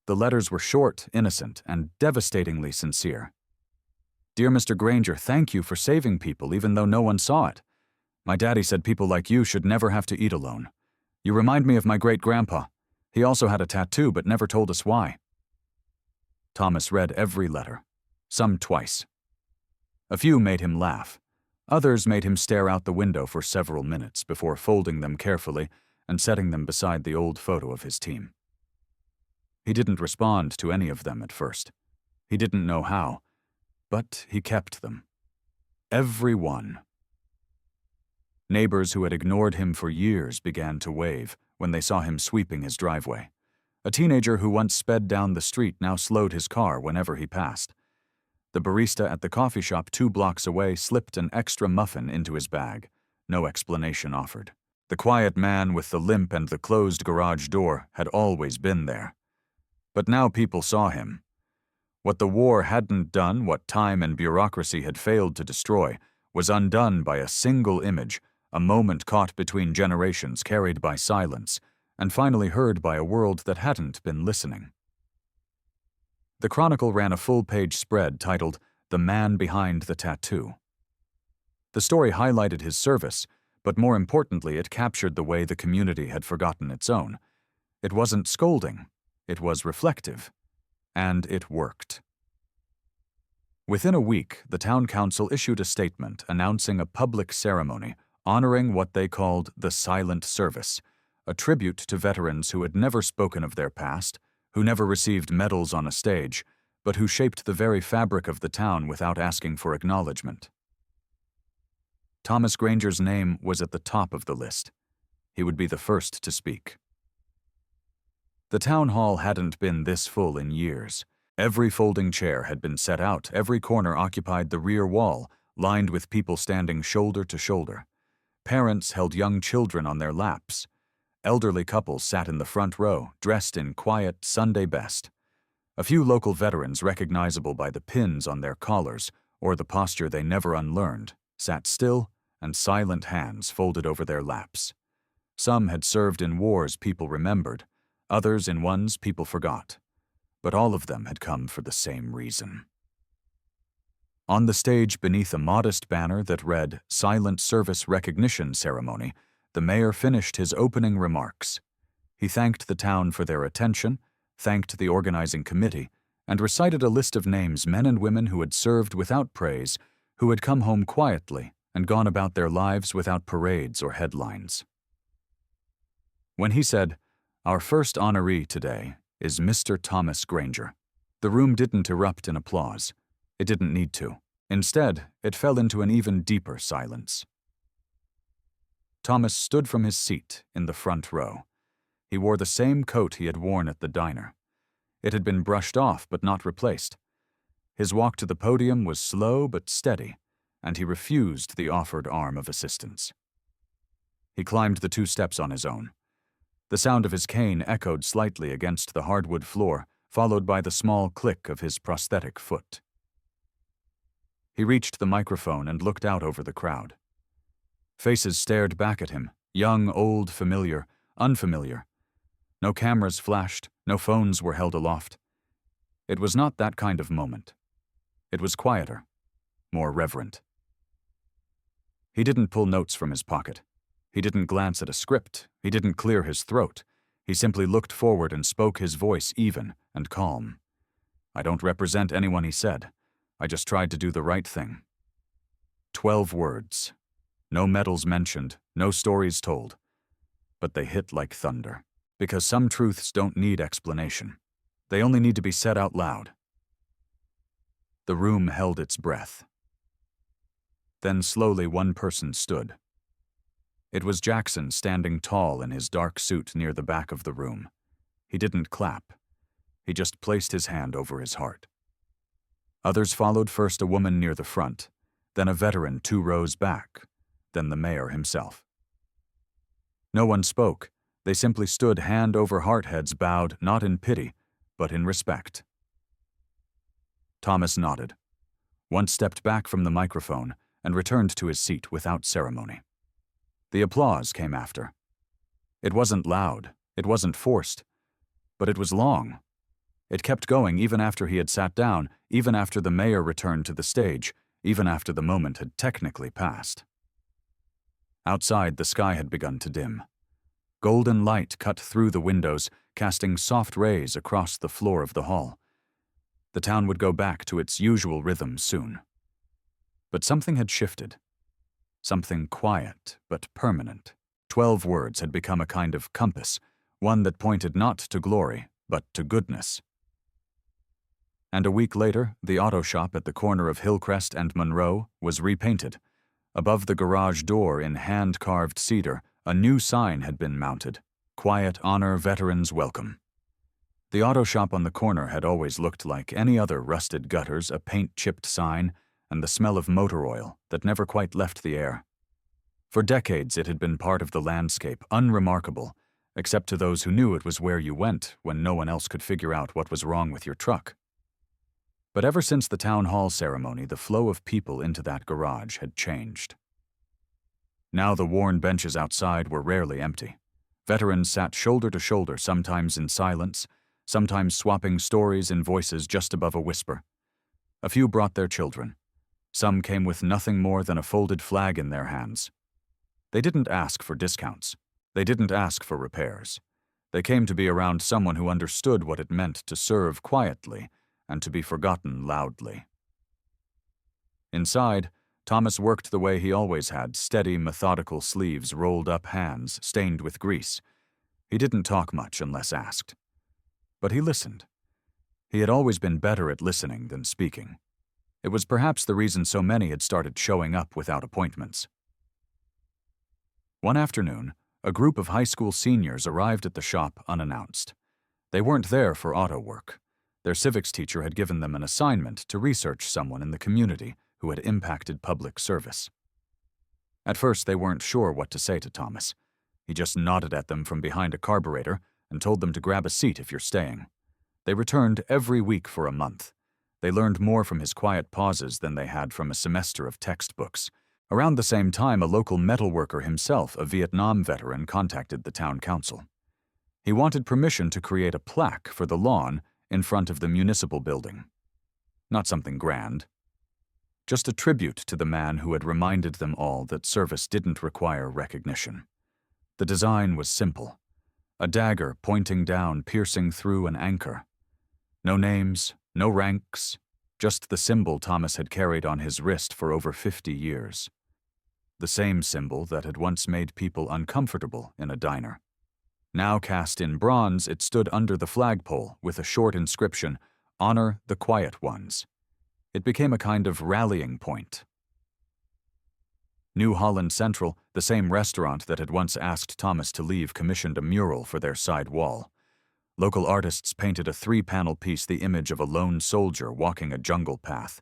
The letters were short, innocent, and devastatingly sincere. "Dear Mr. Granger, thank you for saving people even though no one saw it. My daddy said people like you should never have to eat alone. You remind me of my great-grandpa. He also had a tattoo but never told us why." Thomas read every letter, some twice. A few made him laugh. Others made him stare out the window for several minutes before folding them carefully and setting them beside the old photo of his team. He didn't respond to any of them at first. He didn't know how, but he kept them. Every one. Neighbors who had ignored him for years began to wave when they saw him sweeping his driveway. A teenager who once sped down the street now slowed his car whenever he passed. The barista at the coffee shop 2 blocks away slipped an extra muffin into his bag, no explanation offered. The quiet man with the limp and the closed garage door had always been there. But now people saw him. What the war hadn't done, what time and bureaucracy had failed to destroy, was undone by a single image, a moment caught between generations carried by silence, and finally heard by a world that hadn't been listening. The Chronicle ran a full-page spread titled, "The Man Behind the Tattoo." The story highlighted his service, but more importantly, it captured the way the community had forgotten its own. It wasn't scolding, it was reflective, and it worked. Within a week, the town council issued a statement announcing a public ceremony honoring what they called the silent service, a tribute to veterans who had never spoken of their past, who never received medals on a stage, but who shaped the very fabric of the town without asking for acknowledgement. Thomas Granger's name was at the top of the list. He would be the first to speak. The town hall hadn't been this full in years. Every folding chair had been set out, every corner occupied the rear wall, lined with people standing shoulder to shoulder. Parents held young children on their laps. Elderly couples sat in the front row, dressed in quiet Sunday best. A few local veterans, recognizable by the pins on their collars or the posture they never unlearned, sat still and silent hands folded over their laps. Some had served in wars people remembered, others in ones people forgot. But all of them had come for the same reason. On the stage beneath a modest banner that read "Silent Service Recognition Ceremony," the mayor finished his opening remarks. He thanked the town for their attention, thanked the organizing committee, and recited a list of names, men and women who had served without praise, who had come home quietly and gone about their lives without parades or headlines. When he said, "Our first honoree today is Mr. Thomas Granger," the room didn't erupt in applause. It didn't need to. Instead, it fell into an even deeper silence. Thomas stood from his seat in the front row. He wore the same coat he had worn at the diner. It had been brushed off but not replaced. His walk to the podium was slow but steady, and he refused the offered arm of assistance. He climbed the 2 steps on his own. The sound of his cane echoed slightly against the hardwood floor, followed by the small click of his prosthetic foot. He reached the microphone and looked out over the crowd. Faces stared back at him, young, old, familiar, unfamiliar. No cameras flashed, no phones were held aloft. It was not that kind of moment. It was quieter, more reverent. He didn't pull notes from his pocket. He didn't glance at a script. He didn't clear his throat. He simply looked forward and spoke, his voice even and calm. "I don't represent anyone," he said. "I just tried to do the right thing." 12 words. No medals mentioned, no stories told. But they hit like thunder, because some truths don't need explanation. They only need to be said out loud. The room held its breath. Then slowly one person stood. It was Jackson, standing tall in his dark suit near the back of the room. He didn't clap. He just placed his hand over his heart. Others followed, first a woman near the front, then a veteran 2 rows back, then the mayor himself. No one spoke. They simply stood, hand over heart, heads bowed, not in pity, but in respect. Thomas nodded, once stepped back from the microphone, and returned to his seat without ceremony. The applause came after. It wasn't loud, it wasn't forced, but it was long. It kept going even after he had sat down, even after the mayor returned to the stage, even after the moment had technically passed. Outside, the sky had begun to dim. Golden light cut through the windows, casting soft rays across the floor of the hall. The town would go back to its usual rhythm soon. But something had shifted. Something quiet but permanent. 12 words had become a kind of compass, one that pointed not to glory, but to goodness. And a week later, the auto shop at the corner of Hillcrest and Monroe was repainted. Above the garage door in hand-carved cedar, a new sign had been mounted: "Quiet Honor Veterans Welcome." The auto shop on the corner had always looked like any other rusted gutters, a paint-chipped sign, and the smell of motor oil that never quite left the air. For decades it had been part of the landscape, unremarkable, except to those who knew it was where you went when no one else could figure out what was wrong with your truck. But ever since the town hall ceremony, the flow of people into that garage had changed. Now the worn benches outside were rarely empty. Veterans sat shoulder to shoulder, sometimes in silence, sometimes swapping stories in voices just above a whisper. A few brought their children. Some came with nothing more than a folded flag in their hands. They didn't ask for discounts. They didn't ask for repairs. They came to be around someone who understood what it meant to serve quietly and to be forgotten loudly. Inside, Thomas worked the way he always had, steady, methodical sleeves, rolled up hands, stained with grease. He didn't talk much unless asked. But he listened. He had always been better at listening than speaking. It was perhaps the reason so many had started showing up without appointments. One afternoon, a group of high school seniors arrived at the shop unannounced. They weren't there for auto work. Their civics teacher had given them an assignment to research someone in the community who had impacted public service. At first, they weren't sure what to say to Thomas. He just nodded at them from behind a carburetor and told them to grab a seat if you're staying. They returned every week for a month. They learned more from his quiet pauses than they had from a semester of textbooks. Around the same time, a local metalworker himself, a Vietnam veteran, contacted the town council. He wanted permission to create a plaque for the lawn in front of the municipal building. Not something grand. Just a tribute to the man who had reminded them all that service didn't require recognition. The design was simple. A dagger pointing down, piercing through an anchor. No names, no ranks, just the symbol Thomas had carried on his wrist for over 50 years. The same symbol that had once made people uncomfortable in a diner. Now cast in bronze, it stood under the flagpole with a short inscription, "Honor the Quiet Ones." It became a kind of rallying point. New Holland Central, the same restaurant that had once asked Thomas to leave, commissioned a mural for their side wall. Local artists painted a 3-panel piece, the image of a lone soldier walking a jungle path,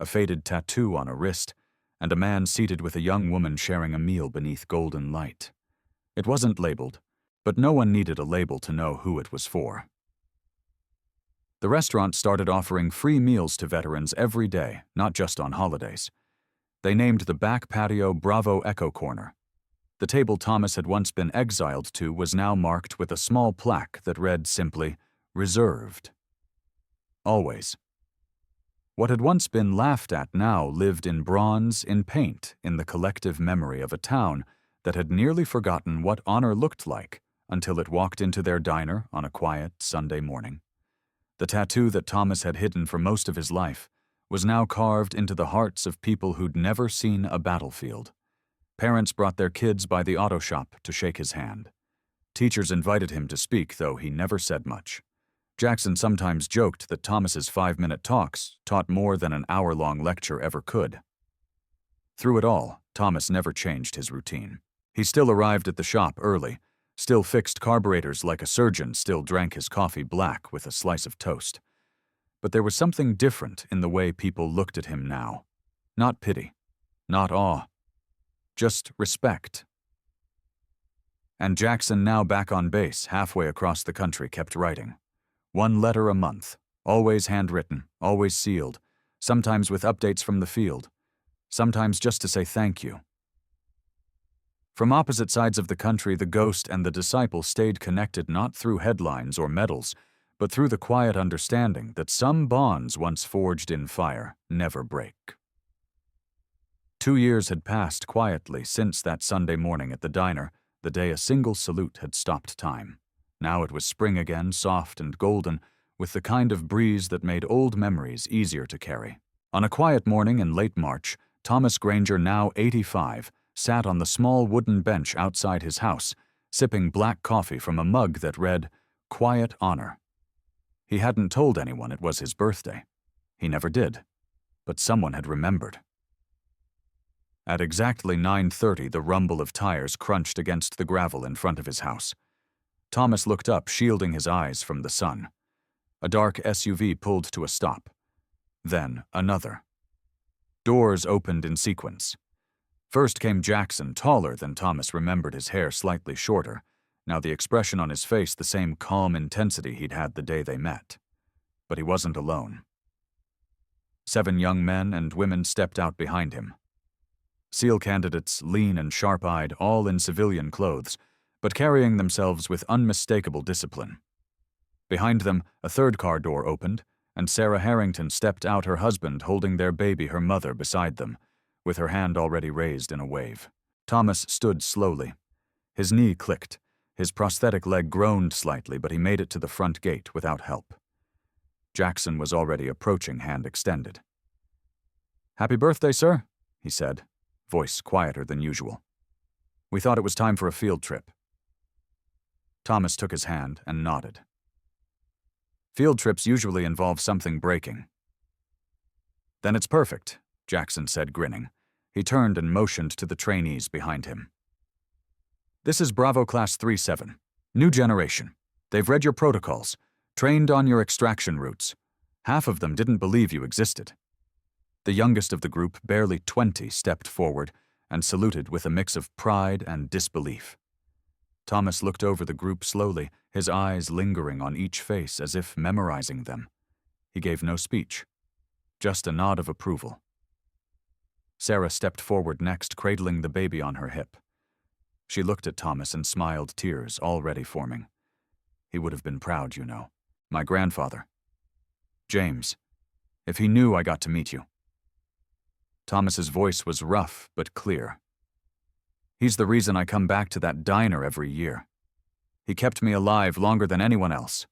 a faded tattoo on a wrist, and a man seated with a young woman sharing a meal beneath golden light. It wasn't labeled, but no one needed a label to know who it was for. The restaurant started offering free meals to veterans every day, not just on holidays. They named the back patio Bravo Echo Corner. The table Thomas had once been exiled to was now marked with a small plaque that read simply, "Reserved." Always. What had once been laughed at now lived in bronze, in paint, in the collective memory of a town that had nearly forgotten what honor looked like until it walked into their diner on a quiet Sunday morning. The tattoo that Thomas had hidden for most of his life was now carved into the hearts of people who'd never seen a battlefield. Parents brought their kids by the auto shop to shake his hand. Teachers invited him to speak, though he never said much. Jackson sometimes joked that Thomas's 5-minute talks taught more than an hour-long lecture ever could. Through it all, Thomas never changed his routine. He still arrived at the shop early, still fixed carburetors like a surgeon, still drank his coffee black with a slice of toast. But there was something different in the way people looked at him now. Not pity, not awe, just respect. And Jackson, now back on base, halfway across the country, kept writing. 1 letter a month, always handwritten, always sealed, sometimes with updates from the field, sometimes just to say thank you. From opposite sides of the country, the ghost and the disciple stayed connected not through headlines or medals, but through the quiet understanding that some bonds once forged in fire never break. 2 years had passed quietly since that Sunday morning at the diner, the day a single salute had stopped time. Now it was spring again, soft and golden, with the kind of breeze that made old memories easier to carry. On a quiet morning in late March, Thomas Granger, now 85, sat on the small wooden bench outside his house, sipping black coffee from a mug that read, "Quiet Honor." He hadn't told anyone it was his birthday. He never did. But someone had remembered. At exactly 9:30, the rumble of tires crunched against the gravel in front of his house. Thomas looked up, shielding his eyes from the sun. A dark SUV pulled to a stop. Then another. Doors opened in sequence. First came Jackson, taller than Thomas remembered, his hair slightly shorter, now the expression on his face the same calm intensity he'd had the day they met. But he wasn't alone. 7 young men and women stepped out behind him. SEAL candidates, lean and sharp-eyed, all in civilian clothes, but carrying themselves with unmistakable discipline. Behind them, a third car door opened, and Sarah Harrington stepped out, her husband holding their baby, her mother, beside them, with her hand already raised in a wave. Thomas stood slowly. His knee clicked. His prosthetic leg groaned slightly, but he made it to the front gate without help. Jackson was already approaching, hand extended. "Happy birthday, sir," he said, voice quieter than usual. "We thought it was time for a field trip." Thomas took his hand and nodded. Field trips usually involve something breaking. "Then it's perfect," Jackson said, grinning. He turned and motioned to the trainees behind him. "This is Bravo Class 37, new generation. They've read your protocols, trained on your extraction routes. Half of them didn't believe you existed." The youngest of the group, barely 20, stepped forward and saluted with a mix of pride and disbelief. Thomas looked over the group slowly, his eyes lingering on each face as if memorizing them. He gave no speech, just a nod of approval. Sarah stepped forward next, cradling the baby on her hip. She looked at Thomas and smiled, tears already forming. He would have been proud, you know. "My grandfather. James. If he knew I got to meet you." Thomas's voice was rough but clear. "He's the reason I come back to that diner every year. He kept me alive longer than anyone else."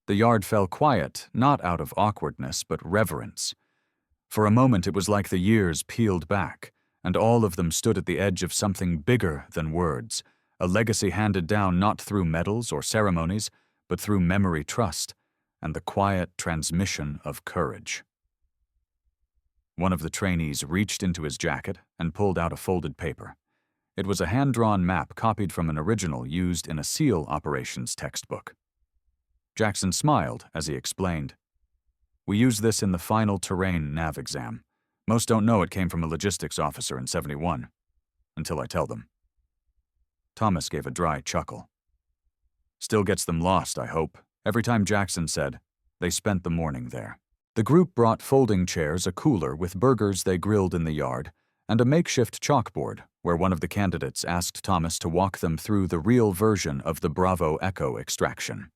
The yard fell quiet, not out of awkwardness, but reverence. For a moment it was like the years peeled back, and all of them stood at the edge of something bigger than words, a legacy handed down not through medals or ceremonies, but through memory, trust, and the quiet transmission of courage. One of the trainees reached into his jacket and pulled out a folded paper. It was a hand-drawn map copied from an original used in a SEAL operations textbook. Jackson smiled as he explained, "We use this in the final terrain nav exam. Most don't know it came from a logistics officer in 71, until I tell them." Thomas gave a dry chuckle. "Still gets them lost, I hope," Every time Jackson said, they spent the morning there. The group brought folding chairs, a cooler with burgers they grilled in the yard, and a makeshift chalkboard where one of the candidates asked Thomas to walk them through the real version of the Bravo Echo extraction.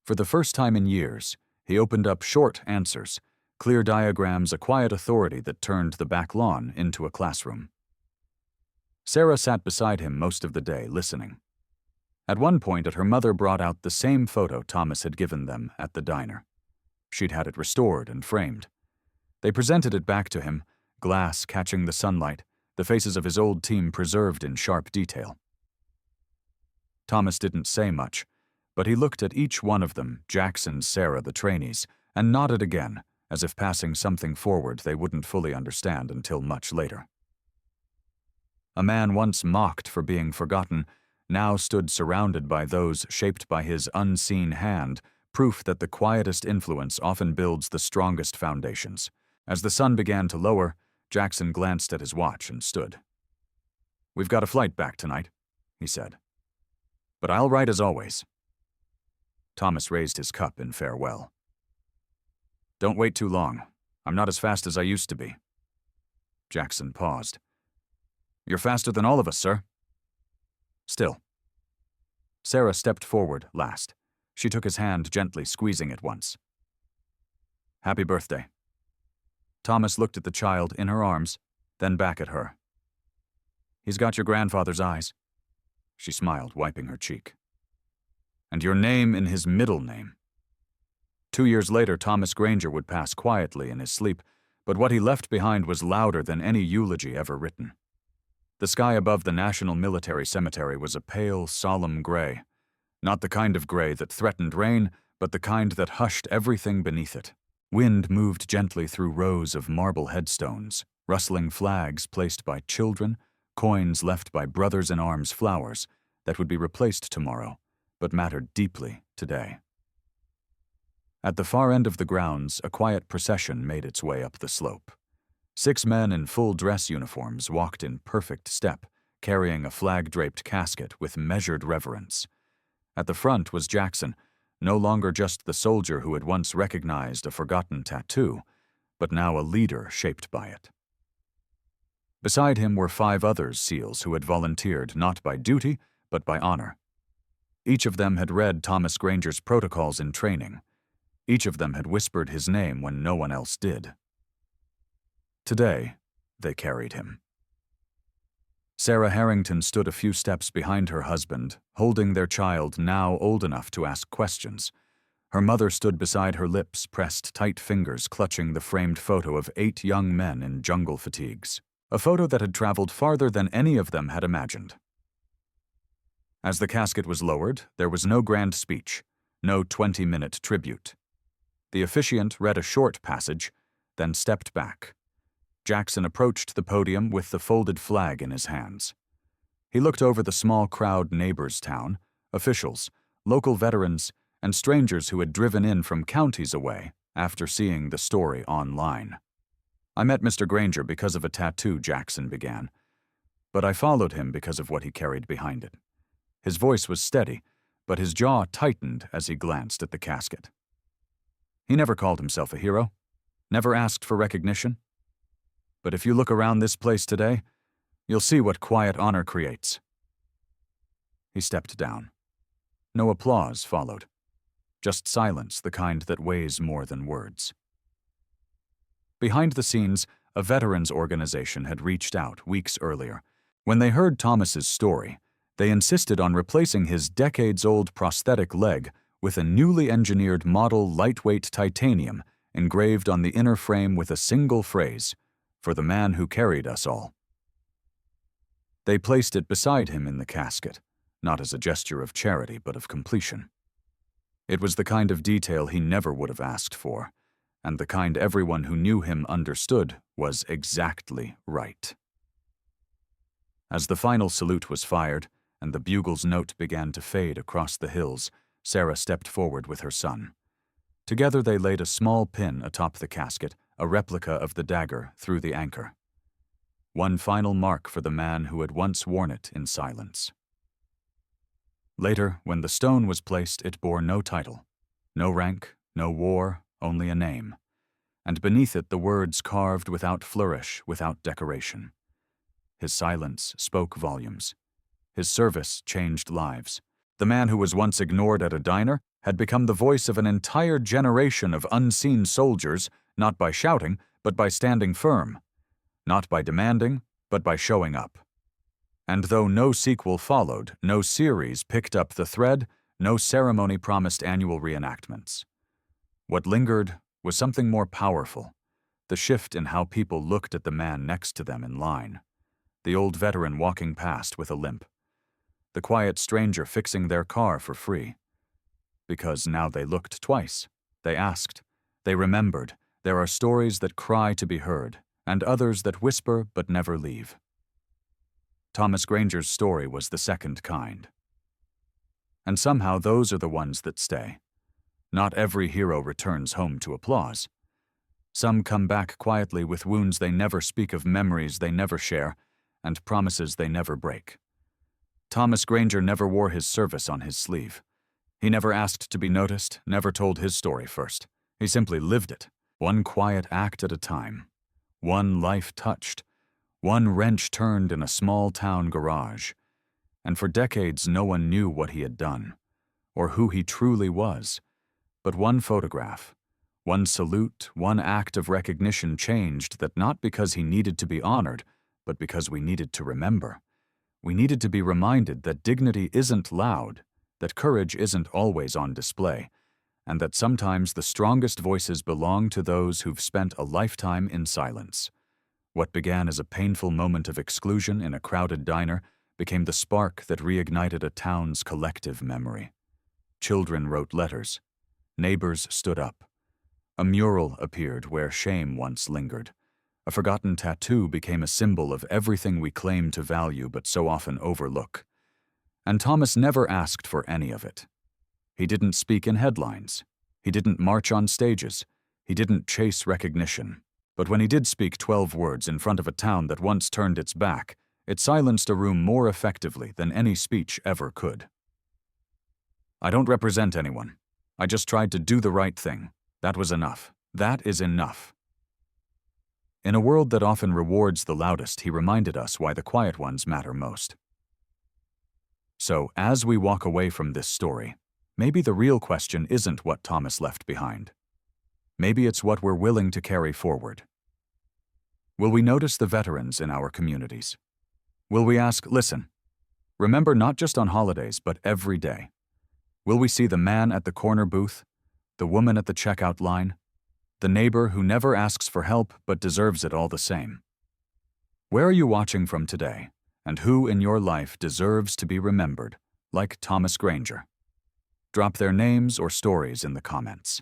For the first time in years, he opened up short answers, clear diagrams, a quiet authority that turned the back lawn into a classroom. Sarah sat beside him most of the day, listening. At one point, her mother brought out the same photo Thomas had given them at the diner. She'd had it restored and framed. They presented it back to him, glass catching the sunlight, the faces of his old team preserved in sharp detail. Thomas didn't say much, but he looked at each one of them, Jackson, Sarah, the trainees, and nodded again, as if passing something forward they wouldn't fully understand until much later. A man once mocked for being forgotten now stood surrounded by those shaped by his unseen hand, proof that the quietest influence often builds the strongest foundations. As the sun began to lower, Jackson glanced at his watch and stood. "We've got a flight back tonight," he said. "But I'll write as always." Thomas raised his cup in farewell. "Don't wait too long. I'm not as fast as I used to be." Jackson paused. "You're faster than all of us, sir." "Still." Sarah stepped forward last. She took his hand, gently squeezing it once. "Happy birthday." Thomas looked at the child in her arms, then back at her. "He's got your grandfather's eyes." She smiled, wiping her cheek. "And your name in his middle name." 2 years later, Thomas Granger would pass quietly in his sleep, but what he left behind was louder than any eulogy ever written. The sky above the National Military Cemetery was a pale, solemn gray. Not the kind of gray that threatened rain, but the kind that hushed everything beneath it. Wind moved gently through rows of marble headstones, rustling flags placed by children, coins left by brothers-in-arms, flowers that would be replaced tomorrow, but mattered deeply today. At the far end of the grounds, a quiet procession made its way up the slope. 6 men in full dress uniforms walked in perfect step, carrying a flag-draped casket with measured reverence. At the front was Jackson, no longer just the soldier who had once recognized a forgotten tattoo, but now a leader shaped by it. Beside him were 5 other SEALs who had volunteered not by duty, but by honor. Each of them had read Thomas Granger's protocols in training. Each of them had whispered his name when no one else did. Today, they carried him. Sarah Harrington stood a few steps behind her husband, holding their child now old enough to ask questions. Her mother stood beside her, lips pressed, tight fingers clutching the framed photo of 8 young men in jungle fatigues, a photo that had traveled farther than any of them had imagined. As the casket was lowered, there was no grand speech, no 20-minute tribute. The officiant read a short passage, then stepped back. Jackson approached the podium with the folded flag in his hands. He looked over the small crowd neighbors' town, officials, local veterans, and strangers who had driven in from counties away after seeing the story online. "I met Mr. Granger because of a tattoo," Jackson began, "but I followed him because of what he carried behind it." His voice was steady, but his jaw tightened as he glanced at the casket. He never called himself a hero, never asked for recognition. But if you look around this place today, you'll see what quiet honor creates. He stepped down. No applause followed. Just silence, the kind that weighs more than words. Behind the scenes, a veterans organization had reached out weeks earlier. When they heard Thomas's story, they insisted on replacing his decades-old prosthetic leg with a newly engineered model lightweight titanium engraved on the inner frame with a single phrase, "For the man who carried us all." They placed it beside him in the casket, not as a gesture of charity but of completion. It was the kind of detail he never would have asked for, and the kind everyone who knew him understood was exactly right. As the final salute was fired and the bugle's note began to fade across the hills, Sarah stepped forward with her son. Together they laid a small pin atop the casket, a replica of the dagger through the anchor. One final mark for the man who had once worn it in silence. Later, when the stone was placed, it bore no title, no rank, no war, only a name, and beneath it the words carved without flourish, without decoration. His silence spoke volumes. His service changed lives. The man who was once ignored at a diner had become the voice of an entire generation of unseen soldiers, not by shouting, but by standing firm, not by demanding, but by showing up. And though no sequel followed, no series picked up the thread, no ceremony promised annual reenactments. What lingered was something more powerful, the shift in how people looked at the man next to them in line, the old veteran walking past with a limp, the quiet stranger fixing their car for free. Because now they looked twice, they asked, they remembered. There are stories that cry to be heard, and others that whisper but never leave. Thomas Granger's story was the second kind. And somehow those are the ones that stay. Not every hero returns home to applause. Some come back quietly with wounds they never speak of, memories they never share, and promises they never break. Thomas Granger never wore his service on his sleeve. He never asked to be noticed, never told his story first. He simply lived it, one quiet act at a time, one life touched, one wrench turned in a small-town garage. And for decades no one knew what he had done, or who he truly was. But one photograph, one salute, one act of recognition changed that, not because he needed to be honored, but because we needed to remember. We needed to be reminded that dignity isn't loud, that courage isn't always on display, and that sometimes the strongest voices belong to those who've spent a lifetime in silence. What began as a painful moment of exclusion in a crowded diner became the spark that reignited a town's collective memory. Children wrote letters. Neighbors stood up. A mural appeared where shame once lingered. A forgotten tattoo became a symbol of everything we claim to value but so often overlook. And Thomas never asked for any of it. He didn't speak in headlines. He didn't march on stages. He didn't chase recognition. But when he did speak 12 words in front of a town that once turned its back, it silenced a room more effectively than any speech ever could. I don't represent anyone. I just tried to do the right thing. That was enough. That is enough. In a world that often rewards the loudest, he reminded us why the quiet ones matter most. So, as we walk away from this story, maybe the real question isn't what Thomas left behind. Maybe it's what we're willing to carry forward. Will we notice the veterans in our communities? Will we ask, listen, remember not just on holidays, but every day? Will we see the man at the corner booth, the woman at the checkout line, the neighbor who never asks for help but deserves it all the same? Where are you watching from today, and who in your life deserves to be remembered, like Thomas Granger? Drop their names or stories in the comments.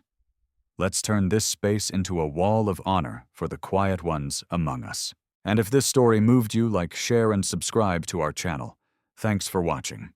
Let's turn this space into a wall of honor for the quiet ones among us. And if this story moved you, like, share and subscribe to our channel. Thanks for watching.